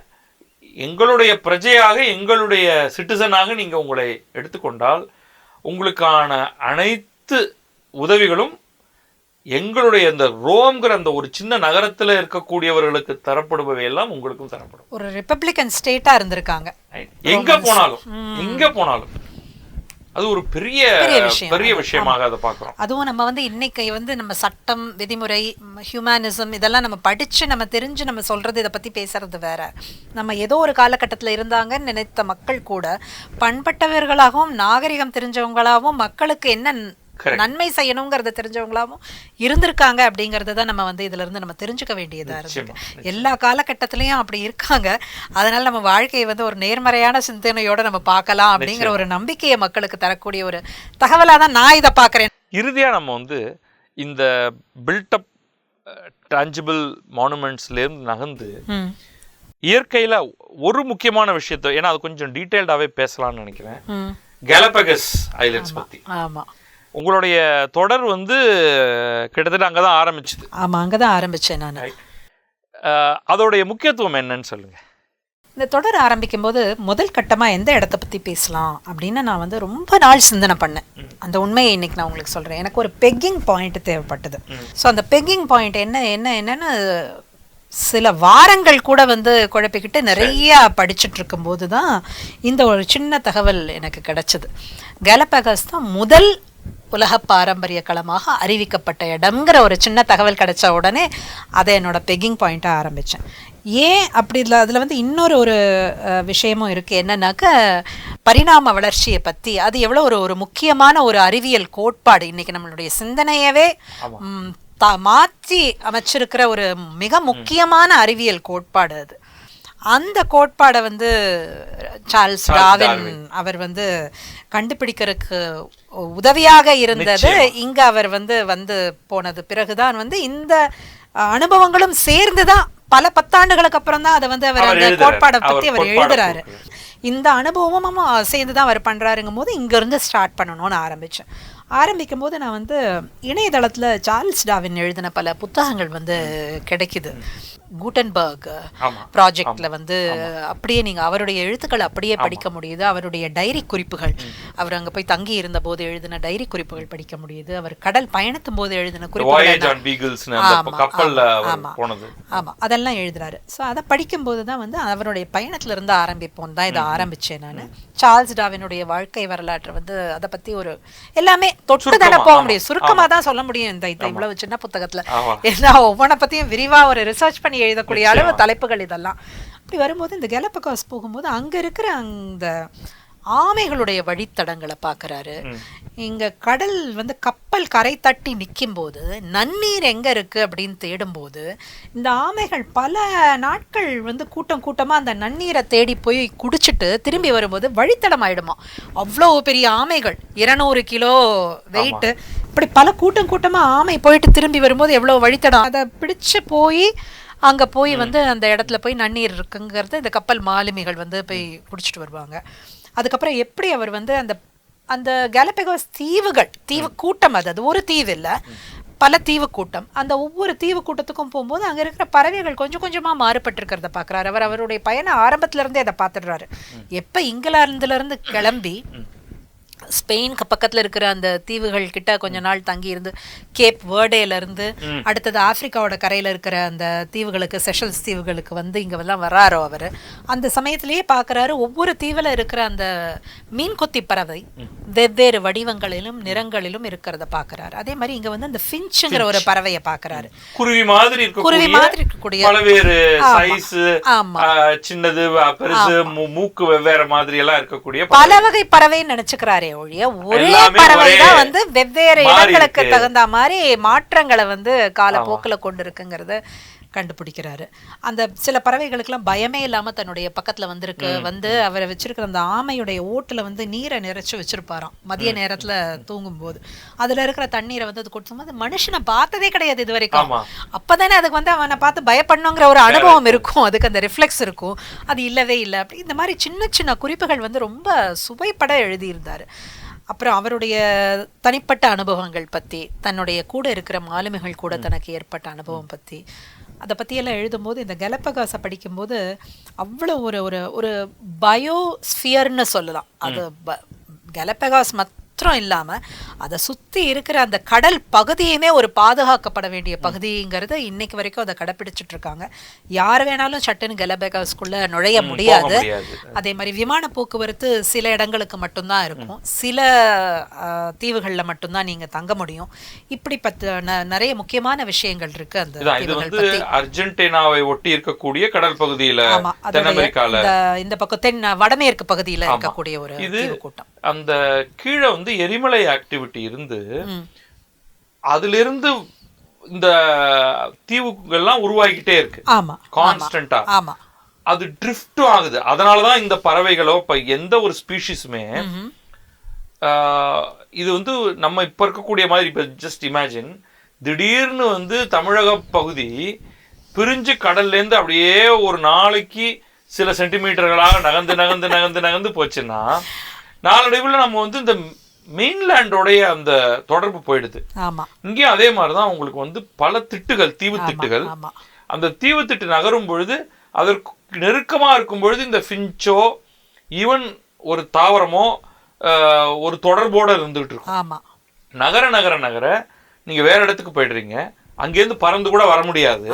எங்களுடைய பிரஜையாக எங்களுடைய சிட்டிசனாக நீங்கள் உங்களை எடுத்துக்கொண்டால் உங்களுக்கான அனைத்து உதவிகளும் எங்களுடைய இந்த ரோம்ங்கிற அந்த ஒரு சின்ன நகரத்தில் இருக்கக்கூடியவர்களுக்கு தரப்படுபவை எல்லாம் உங்களுக்கும் தரப்படும். ஒரு ரிப்பப்ளிகன் ஸ்டேட்டா இருந்திருக்காங்க. எங்க போனாலும் அது ஒரு பெரிய விஷயமாக அதை பார்க்கிறோம். அதுவும் நம்ம வந்து இன்னைக்கு வந்து நம்ம சட்டம், விதிமுறை, ஹியூமனிசம் இதெல்லாம் நம்ம படிச்சு நம்ம தெரிஞ்சு நம்ம சொல்றது, இதை பத்தி பேசுறது வேற. நம்ம ஏதோ ஒரு காலகட்டத்தில் இருந்தாங்கன்னு நினைத்த மக்கள் கூட பண்பட்டவர்களாகவும் நாகரிகம் தெரிஞ்சவங்களாகவும் மக்களுக்கு என்ன நன்மை செய்யணுங்கிறத தெரிஞ்சவங்களாவும் இருந்திருக்காங்க அப்படிங்கறத தான் நம்ம வந்து இதுல இருந்து நம்ம தெரிஞ்சுக்க வேண்டியதா இருக்கு. எல்லா காலகட்டத்திலயும் அப்படி இருக்காங்க. அதனால நம்ம வாழ்க்கையை வந்து ஒரு நேர்மறையான சிந்தனையோட நம்ம பார்க்கலாம் அப்படிங்கிற ஒரு நம்பிக்கையை மக்களுக்கு தரக்கூடிய ஒரு தகவலா தான் நான் இதை பார்க்கிறேன். இறுதியா நம்ம வந்து இந்த பில்டப் டான்ஜிபிள் மானுமெண்ட்ஸ்ல இருந்து நகர்ந்து இயற்கையில ஒரு முக்கியமான விஷயத்தை, ஏன்னா அது கொஞ்சம் டீடைல்டாவே பேசலாம்னு நினைக்கிறேன், கேலபகஸ் ஐலண்ட்ஸ் பத்தி. ஆமா, உங்களுடைய தொடர் வந்து கிட்டத்தட்ட அங்கதான் ஆரம்பிச்சது. ஆமா, அங்கதான் ஆரம்பிச்சேன் நான். அதோடைய முக்கியத்துவம் என்னன்னு சொல்லுங்க. இந்த தொடர் ஆரம்பிக்கும் போது முதல் கட்டமா எந்த இடத்த பத்தி பேசலாம் அப்படின்னு நான் வந்து ரொம்ப நாள் சிந்தனை பண்ணேன். அந்த உண்மையை இன்னைக்கு நான் உங்களுக்கு சொல்றேன். எனக்கு ஒரு பெக்கிங் பாயிண்ட் தேவைப்பட்டது. ஸோ அந்த பெக்கிங் பாயிண்ட் என்னன்னு சில வாரங்கள் கூட வந்து குழப்பிக்கிட்டு நிறைய படிச்சுட்டு இருக்கும்போது தான் இந்த ஒரு சின்ன தகவல் எனக்கு கிடைச்சது. கேலபகஸ் தான் முதல் உலக பாரம்பரிய களமாக அறிவிக்கப்பட்ட இடம்ங்கிற ஒரு சின்ன தகவல் கிடைச்ச உடனே அதை என்னோட பெக்கிங் பாயிண்ட்டாக ஆரம்பித்தேன். ஏன் அப்படி இல்லை, அதில் வந்து இன்னொரு ஒரு விஷயமும் இருக்குது. என்னன்னாக்க பரிணாம வளர்ச்சியை பற்றி அது எவ்வளோ ஒரு முக்கியமான ஒரு அறிவியல் கோட்பாடு. இன்றைக்கி நம்மளுடைய சிந்தனையவே மாற்றி அமைச்சிருக்கிற ஒரு மிக முக்கியமான அறிவியல் கோட்பாடு அது. அந்த கோட்பாடை வந்து சார்ல்ஸ் டார்வின் அவர் வந்து கண்டுபிடிக்கிறதுக்கு உதவியாக இருந்தது. இங்க அவர் வந்து போனது பிறகுதான் வந்து இந்த அனுபவங்களும் சேர்ந்துதான் பல பத்தாண்டுகளுக்கு அப்புறம் தான் அதை வந்து அவர் அந்த கோட்பாடை பத்தி அவர் எழுதுறாரு. இந்த அனுபவமும் சேர்ந்துதான் அவர் பண்றாருங்கும் போது இங்க இருந்து ஸ்டார்ட் பண்ணணும்னு ஆரம்பிக்கும் போது நான் வந்து இணையதளத்துல சார்ல்ஸ் டார்வின் எழுதின பல புத்தகங்கள் வந்து கிடைக்குது. கூட்டன்பர்க் ப்ராஜெக்ட்ல வந்து அப்படியே நீங்க அவருடைய எழுத்துக்கள் அப்படியே படிக்க முடியுது. அவருடைய டைரி குறிப்புகள், அவர் அங்க போய் தங்கி இருந்த போது எழுதின டைரி குறிப்புகள் படிக்க முடியுது. அவர் கடல் பயணத்தும் போது எழுதின குறிப்புகள், ஆமா அதெல்லாம் எழுதுறாரு. ஸோ அதை படிக்கும் போதுதான் வந்து அவருடைய பயணத்துல இருந்து ஆரம்பிப்போம் தான் இதை ஆரம்பிச்சேன் நான். சார்ல்ஸ் டார்வினுடைய வாழ்க்கை வரலாற்றை வந்து அதை பத்தி ஒரு எல்லாமே தொட்டு தானே போக முடியும், சுருக்கமா தான் சொல்ல முடியும் இந்த இவ்வளவு சின்ன புத்தகத்துல. ஏன்னா ஒவ்வொன்றை பத்தியும் விரிவா ஒரு ரிசர்ச் பண்ணி எழுதக்கூடிய அளவு தலைப்புகள் இதெல்லாம். இப்படி வரும்போது இந்த கேலப்பகாஸ் போகும்போது அங்க இருக்கிற அந்த ஆமைகளுடைய வழித்தடங்களை பார்க்குறாரு. இங்க கடல் வந்து கப்பல் கரை தட்டி நிற்கும் போது நன்னீர் எங்க இருக்கு அப்படின்னு தேடும்போது இந்த ஆமைகள் பல நாட்கள் வந்து கூட்டம் கூட்டமா அந்த நன்னீரை தேடி போய் குடிச்சிட்டு திரும்பி வரும்போது வழித்தடம் ஆயிடுமா. அவ்வளோ பெரிய ஆமைகள் 200 கிலோ வெயிட்டு, இப்படி பல கூட்டம் கூட்டமா ஆமை போயிட்டு திரும்பி வரும்போது எவ்வளோ வழித்தடம். அதை பிடிச்சு போய் அங்கே போய் வந்து அந்த இடத்துல போய் நன்னீர் இருக்குங்கிறது இந்த கப்பல் மாலுமிகள் வந்து போய் குடிச்சிட்டு வருவாங்க. அதுக்கப்புறம் எப்படி அவர் வந்து அந்த அந்த கேலப்பகோஸ் தீவு கூட்டம், அது ஒரு தீவு இல்லை, பல தீவு கூட்டம். அந்த ஒவ்வொரு தீவு கூட்டத்துக்கும் போகும்போது அங்கே இருக்கிற பறவைகள் கொஞ்சம் கொஞ்சமாக மாறுபட்டிருக்கிறத பார்க்குறாரு. அவருடைய பயண ஆரம்பத்துலேருந்தே அதை பார்த்துடுறாரு. எப்போ இங்கிலாந்துலேருந்து கிளம்பி ஸ்பெயினுக்கு பக்கத்தில் இருக்கிற அந்த தீவுகள் கிட்ட கொஞ்ச நாள் தங்கி இருந்து கேப் வேர்டேலேருந்து அடுத்தது ஆப்பிரிக்காவோட கரையில் இருக்கிற அந்த தீவுகளுக்கு, செஷல்ஸ் தீவுகளுக்கு வந்து இங்கெல்லாம் வர்றாரோ அவர், அந்த சமயத்திலேயே பார்க்குறாரு ஒவ்வொரு தீவில் இருக்கிற அந்த மீன் கொத்தி பறவை வெவ்வேறு வடிவங்களிலும் நிறங்களிலும் இருக்கிறத பார்க்குறாரு. அதே மாதிரி இங்கே வந்து அந்த ஃபின்ச்சுங்கிற ஒரு பறவையை பார்க்குறாரு. குருவி மாதிரி இருக்கக்கூடிய பலவேறு சைஸ், சின்னது பெருசு, மூக்கு வெவ்வேறு மாதிரி எல்லாம் இருக்கக்கூடிய பல வகை பறவைன்னு நினைச்சுக்கிறாரே ஒழிய ஒரே பறவை தான் வந்து வெவ்வேறு இடங்களுக்கு தகுந்த மாதிரி மாற்றங்களை வந்து காலப்போக்கில் கொண்டு இருக்குங்கிறத கண்டுபிடிக்கிறாரு. அந்த சில பறவைகளுக்கெல்லாம் பயமே இல்லாம தன்னுடைய பக்கத்துல வந்து அவரை வச்சிருக்கிற அந்த ஆமையுடைய ஓட்டுல வந்து நீரை நிறைச்சு வச்சிருப்பாராம். மதிய நேரத்துல தூங்கும் போது அதுல இருக்கிற தண்ணீரை வந்து அது கொடுத்தும் போது மனுஷனை பார்த்ததே கிடையாது இது வரைக்கும். அப்பதானே அதுக்கு வந்து அவனை பார்த்து பயப்படணுங்கிற ஒரு அனுபவம் இருக்கும், அதுக்கு அந்த ரிஃப்ளெக்ஸ் இருக்கும். அது இல்லவே இல்லை. அப்படி இந்த மாதிரி சின்ன சின்ன குறிப்புகள் வந்து ரொம்ப சுவைப்பட எழுதியிருந்தாரு. அப்புறம் அவருடைய தனிப்பட்ட அனுபவங்கள் பற்றி, தன்னுடைய கூட இருக்கிற மாலுமிகள் கூட தனக்கு ஏற்பட்ட அனுபவம் பற்றி, அதை பற்றியெல்லாம் எழுதும்போது இந்த கேலப்பகாஸை படிக்கும்போது அவ்வளோ ஒரு ஒரு ஒரு பயோஸ்பியர்னு சொல்லலாம். அது கேலப்பகாஸ் மாத்திரம் இல்லாமல் அதை சுற்றி இருக்கிற அந்த கடல் பகுதியுமே ஒரு பாதுகாக்கப்பட வேண்டிய பகுதிங்கிறது இன்னைக்கு வரைக்கும் அதை கடைப்பிடிச்சிட்டு இருக்காங்க. யார் வேணாலும் சட்டுன்னு கேலப்பகாஸ்குள்ளே நுழைய முடியாது. அதே மாதிரி விமான போக்குவரத்து சில இடங்களுக்கு மட்டும்தான் இருக்கும், சில தீவுகளில் மட்டும்தான் நீங்கள் தங்க முடியும். இப்படி நிறைய முக்கியமான விஷயங்கள் இருக்கு அந்த தீவுகள் பற்றி. அர்ஜென்டினாவை ஒட்டி இருக்கக்கூடிய கடல் பகுதியில், இந்த பக்கம் வடமேற்கு பகுதியில் இருக்கக்கூடிய ஒரு தீவு கூட்டம். அந்த கீழே வந்து எரிமலை ஆக்டிவிட்டி இருந்து அதிலிருந்து இந்த தீவுகள்லாம் உருவாகிட்டே இருக்கு கான்ஸ்டன்டா. அது ட்ரிஃப்டும் ஆகுது. அதனாலதான் இந்த பறவைகளோ இப்ப எந்த ஒரு ஸ்பீஷிஸுமே இது வந்து நம்ம இப்ப இருக்கக்கூடிய மாதிரி, இப்ப ஜஸ்ட் இமேஜின் திடீர்னு வந்து தமிழக பகுதி பிரிஞ்சு கடல்ல இருந்து அப்படியே ஒரு நாளைக்கு சில சென்டிமீட்டர்களாக நகர்ந்து நகர்ந்து நகர்ந்து நகர்ந்து போச்சுன்னா நாளடைவில் நம்ம வந்து இந்த மெயின்லேண்டோடைய அந்த தொடர்பு போயிடுது. இங்கேயும் அதே மாதிரிதான் உங்களுக்கு வந்து பல திட்டுகள், தீவு திட்டுகள், அந்த தீவு திட்டு நகரும் பொழுது அதற்கு நெருக்கமா இருக்கும் பொழுது இந்த ஃபின்ச்சோ ஈவன் ஒரு தாவரமோ ஒரு தொடர்போட இருந்துகிட்டு இருக்கும். நகர நகர நகர நீங்க வேற இடத்துக்கு போயிடுறீங்க, அங்கேருந்து பறந்து கூட வர முடியாது.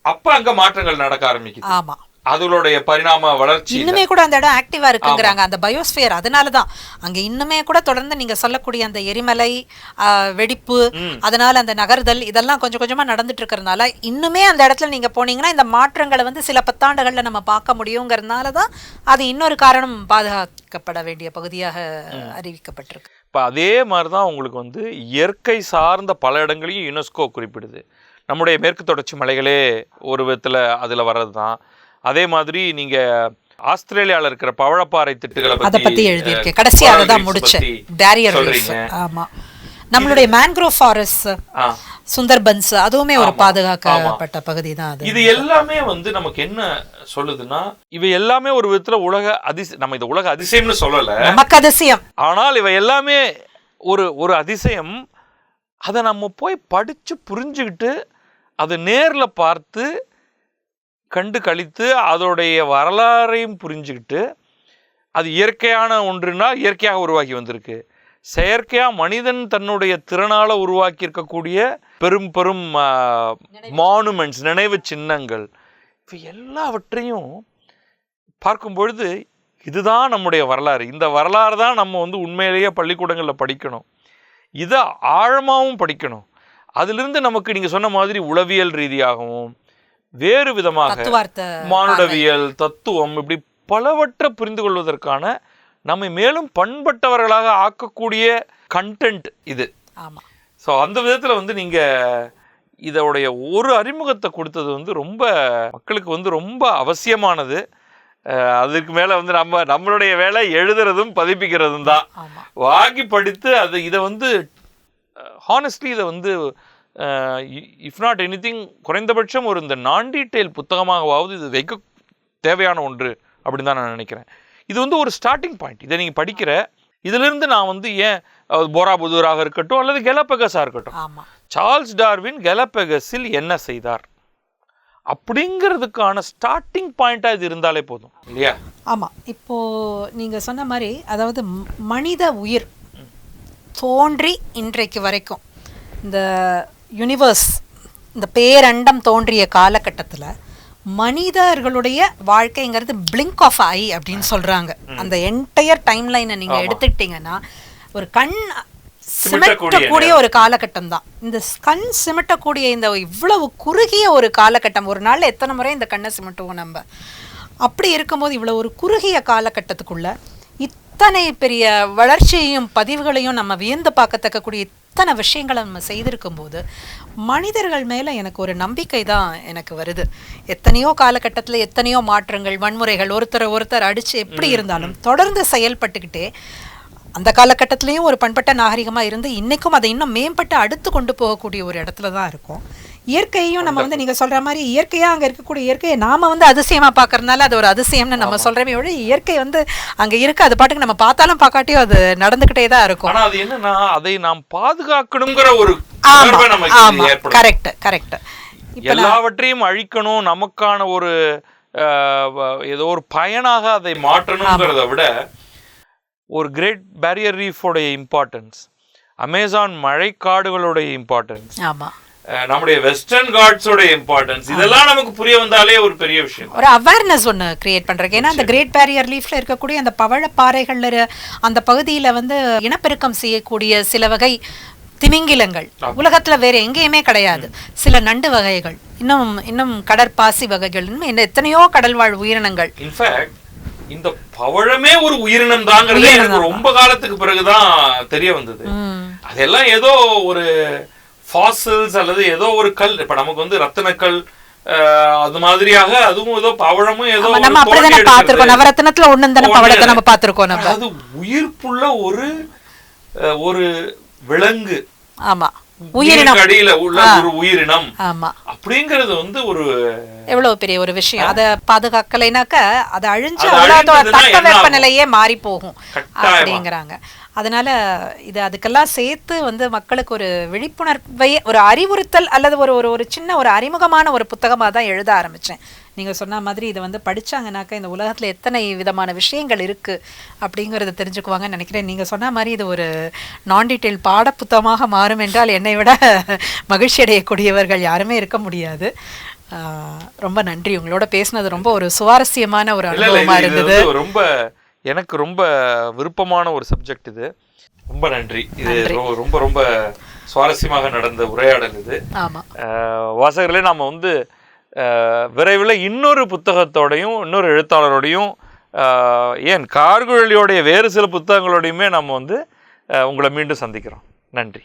அப்ப அங்க மாற்றங்கள் நடக்க ஆரம்பிக்குது. அதனுடைய பரிணாம வளர்ச்சி இன்னுமே கூட அந்த இடம் ஆக்டிவா இருக்குங்கிறாங்க, அந்த பயோஸ்பியர். அதனாலதான் அங்க இன்னுமே கூட தொடர்ந்து நீங்க சொல்லக்கூடிய அந்த எரிமலை வெடிப்பு, அதனால அந்த நகர்தல் இதெல்லாம் கொஞ்சம் கொஞ்சமா நடந்துட்டு இருக்கிறதுனால இன்னுமே அந்த இடத்துல நீங்க போனீங்கன்னா இந்த மாற்றங்களை வந்து சில பத்தாண்டுகள்ல நம்ம பார்க்க முடியுங்கிறதுனாலதான் அது இன்னொரு காரணம் பாதுகாக்கப்பட வேண்டிய பகுதியாக அறிவிக்கப்பட்டிருக்கு. இப்ப அதே மாதிரிதான் உங்களுக்கு வந்து இயற்கை சார்ந்த பல இடங்களையும் யுனெஸ்கோ குறிப்பிடுது. நம்முடைய மேற்கு தொடர்ச்சி மலைகளே ஒரு விதத்துல அதுல வர்றதுதான். அதே மாதிரி நீங்க ஆஸ்திரேலியால இருக்கிற பவழப்பாறை திட்டுகளை பத்தி எழுதியிருக்கேன், கடைசியா அதை தான் முடிச்சேன். பேரியர் ரீஃப், ஆமா, நம்மளுடைய மேன்க்ரோவ் ஃபாரஸ்ட், சுந்தர்பன்ஸ், அதுவுமே ஒரு பாதுகாக்கப்பட்ட பகுதி தான் அது. இது எல்லாமே வந்து நமக்கு என்ன சொல்லுதுன்னா, இவை எல்லாமே ஒரு விதத்துல உலக நம்ம இந்த உலக அதிசயம்னு சொல்லல, நமக்கு அதிசயம். ஆனால் இவை எல்லாமே ஒரு அதிசயம். அதை நம்ம போய் படிச்சு புரிஞ்சுக்கிட்டு அதை நேர்ல பார்த்து கண்டு கழித்து அதோடைய வரலாறையும் புரிஞ்சுக்கிட்டு, அது இயற்கையான ஒன்றுனா இயற்கையாக உருவாக்கி வந்திருக்கு, செயற்கையா மனிதன் தன்னுடைய திறனால உருவாக்கி இருக்கக்கூடிய பெரும் பெரும் மானுமெண்ட்ஸ், நினைவு சின்னங்கள், இவை எல்லாவற்றையும் பார்க்கும் பொழுது இதுதான் நம்முடைய வரலாறு. இந்த வரலாறு தான் நம்ம வந்து உண்மையிலேயே பள்ளிக்கூடங்களில் படிக்கணும், இதை ஆழமாகவும் படிக்கணும். அதிலிருந்து நமக்கு நீங்கள் சொன்ன மாதிரி உளவியல் ரீதியாகவும் வேறு விதமாக தத்துவார்த்த மானுடவியல், தத்துவம், இப்படி பலவற்றை புரிந்து கொள்வதற்கான நம்மை மேலும் பண்பட்டவர்களாக ஆக்கக்கூடிய கண்டென்ட் இது. ஆமாம். ஸோ அந்த விதத்தில் வந்து நீங்கள் இதோடைய ஒரு அறிமுகத்தை கொடுத்தது வந்து ரொம்ப மக்களுக்கு வந்து ரொம்ப அவசியமானது. அதுக்கு மேலே வந்து நம்மளுடைய வேலை எழுதுறதும் பதிப்பிக்கிறதும் தான். வாங்கி படித்து இதை வந்து ஹானஸ்ட்லி இதை வந்து இஃப் நாட் எனிதிங் குறைந்தபட்சம் ஒரு இந்த நான் டீட்டெயில் புத்தகமாகவாவது இது வைக்க தேவையான ஒன்று அப்படின்னு தான் நான் நினைக்கிறேன். இது வந்து ஒரு ஸ்டார்டிங் பாயிண்ட். இதை நீங்கள் படிக்கிற இதிலிருந்து நான் வந்து ஏன் போராபுதூராக இருக்கட்டும் அல்லது கெலப்பகஸாக இருக்கட்டும், சார்ல்ஸ் டார்வின் கெலப்பகஸில் என்ன செய்தார் அப்படிங்கிறதுக்கான ஸ்டார்டிங் பாயிண்டாக இது இருந்தாலே போதும் இல்லையா? ஆமாம். இப்போது நீங்கள் சொன்ன மாதிரி, அதாவது மனித உயிர் தோன்றி இன்றைக்கு வரைக்கும் இந்த யூனிவர்ஸ், இந்த பேரண்டம் தோன்றிய காலகட்டத்தில் மனிதர்களுடைய வாழ்க்கைங்கிறது பிளிங்க் ஆஃப் ஐ அப்படின்னு சொல்கிறாங்க. அந்த என்டையர் டைம் லைனை நீங்கள் எடுத்துக்கிட்டிங்கன்னா ஒரு கண் சிமிட்டக்கூடிய ஒரு காலகட்டம் தான். இந்த கண் சிமிட்டக்கூடிய இந்த இவ்வளவு குறுகிய ஒரு காலகட்டம், ஒரு நாளில் எத்தனை முறை இந்த கண்ணை சிமிட்டுவோம் நம்ம. அப்படி இருக்கும்போது இவ்வளோ ஒரு குறுகிய காலகட்டத்துக்குள்ள இத்தனை பெரிய வளர்ச்சியையும் பதிவுகளையும் நம்ம வியந்து பார்க்கத்தக்கக்கூடிய இத்தனை விஷயங்களை நம்ம செய்திருக்கும் போது மனிதர்கள் மேலே எனக்கு ஒரு நம்பிக்கை தான் எனக்கு வருது. எத்தனையோ காலகட்டத்தில் எத்தனையோ மாற்றங்கள், வன்முறைகள், ஒருத்தர் அடித்து எப்படி இருந்தாலும் தொடர்ந்து செயல்பட்டுக்கிட்டே அந்த காலகட்டத்திலையும் ஒரு பண்பட்ட நாகரிகமாக இருந்து இன்றைக்கும் அதை இன்னும் மேம்பட்டு அடுத்து கொண்டு போகக்கூடிய ஒரு இடத்துல தான் இருக்கும். இயற்கையும் நம்ம வந்து நீங்கள் சொல்கிற மாதிரி இயற்கையாக அங்கே இருக்கக்கூடிய இயற்கையை நாம் வந்து அதிசயமாக பார்க்கறதுனால அது ஒரு அதிசயம்னு நம்ம சொல்கிறோமே ஒழி, இயற்கை வந்து அங்கே இருக்குது, அது பாட்டுக்கு நம்ம பார்த்தாலும் பார்க்காட்டியும் அது நடந்துக்கிட்டே தான் இருக்கும். ஆனால் அது என்னன்னா அதை நாம் பாதுகாக்கணுங்கிற ஒரு கரெக்ட். எல்லாவற்றையும் அழிக்கணும், நமக்கான ஒரு ஏதோ ஒரு பயனாக அதை மாற்றணுங்கிறத விட ஒரு கிரேட் பேரியர் ரீஃபோடைய இம்பார்ட்டன்ஸ், அமேசான் மழைக்காடுகளுடைய இம்பார்ட்டன்ஸ், நம்முடைய வெஸ்டர்ன் காட்ஸோட இம்பார்ட்டன்ஸ், இதெல்லாம் நமக்கு புரிய வந்தாலே ஒரு பெரிய விஷயம், ஒரு அவேர்னஸ் ஒன்று கிரியேட் பண்றதுக்கு. ஏன்னா அந்த கிரேட் பேரியர் லீஃப்ல இருக்கக்கூடிய அந்த பவழப்பாறைகள்ல அந்த பகுதியில வந்து இனப்பெருக்கம் செய்யக்கூடிய சில வகை திமிங்கிலங்கள் உலகத்துல வேற எங்கேயுமே கிடையாது. சில நண்டு வகைகள், இன்னும் கடற்பாசி வகைகள், இன்னும் எத்தனையோ கடல்வாழ் உயிரினங்கள். இன்ஃபேக்ட் இந்த பவழமே ஒரு உயிரினம் தாங்கிறது எனக்கு ரொம்ப காலத்துக்கு பிறகுதான் தெரிய வந்தது. அதெல்லாம் ஏதோ ஒரு ஃபாசில்ஸ் அல்லது ஏதோ ஒரு கல், இப்ப நமக்கு வந்து ரத்தினக்கல் அது மாதிரியாக அதுவும் ஏதோ பவழமும் ஏதோ நம்ம அப்படிதானே பார்த்திருக்கோம். நவரத்தினத்துல ஒண்ணு பவழத்தை நம்ம பார்த்திருக்கோம். நம்ம அது உயிர்ப்புள்ள ஒரு விலங்கு, ஆமா, உயிரினம், அடியில உள்ள ஒரு உயிரினம். ஆமா, அப்படிங்கிறது வந்து ஒரு எவ்வளவு பெரிய ஒரு விஷயம். அதை பாதுகாக்கலைனாக்க அது அழிஞ்சு தட்பவெப்ப நிலையே மாறி போகும் அப்படிங்கிறாங்க. அதனால இது அதுக்கெல்லாம் சேர்த்து வந்து மக்களுக்கு ஒரு விழிப்புணர்வை, ஒரு அறிவுறுத்தல் அல்லது ஒரு சின்ன ஒரு அறிமுகமான ஒரு புத்தகமாக தான் எழுத ஆரம்பித்தேன். நீங்கள் சொன்ன மாதிரி இதை வந்து படித்தாங்கனாக்கா இந்த உலகத்தில் எத்தனை விதமான விஷயங்கள் இருக்குது அப்படிங்கிறத தெரிஞ்சுக்குவாங்கன்னு நினைக்கிறேன். நீங்கள் சொன்ன மாதிரி இது ஒரு நான் டீட்டெயில் பாடப்புத்தகமாக மாறும் என்றால் என்னை விட மகிழ்ச்சி அடையக்கூடியவர்கள் யாருமே இருக்க முடியாது. ரொம்ப நன்றி. உங்களோட பேசினது ரொம்ப ஒரு சுவாரஸ்யமான ஒரு அனுபவமாக இருந்தது. ரொம்ப எனக்கு ரொம்ப விருப்பமான ஒரு சப்ஜெக்ட் இது. ரொம்ப நன்றி. இது ரொம்ப ரொம்ப சுவாரஸ்யமாக நடந்த உரையாடல் இது. வாசகர்களே, நாம் வந்து விரைவில் இன்னொரு புத்தகத்தோடையும் இன்னொரு எழுத்தாளரோடையும் ஏன் கார்குழலியோடைய வேறு சில புத்தகங்களோடையுமே நம்ம வந்து உங்களை மீண்டும் சந்திக்கிறோம். நன்றி.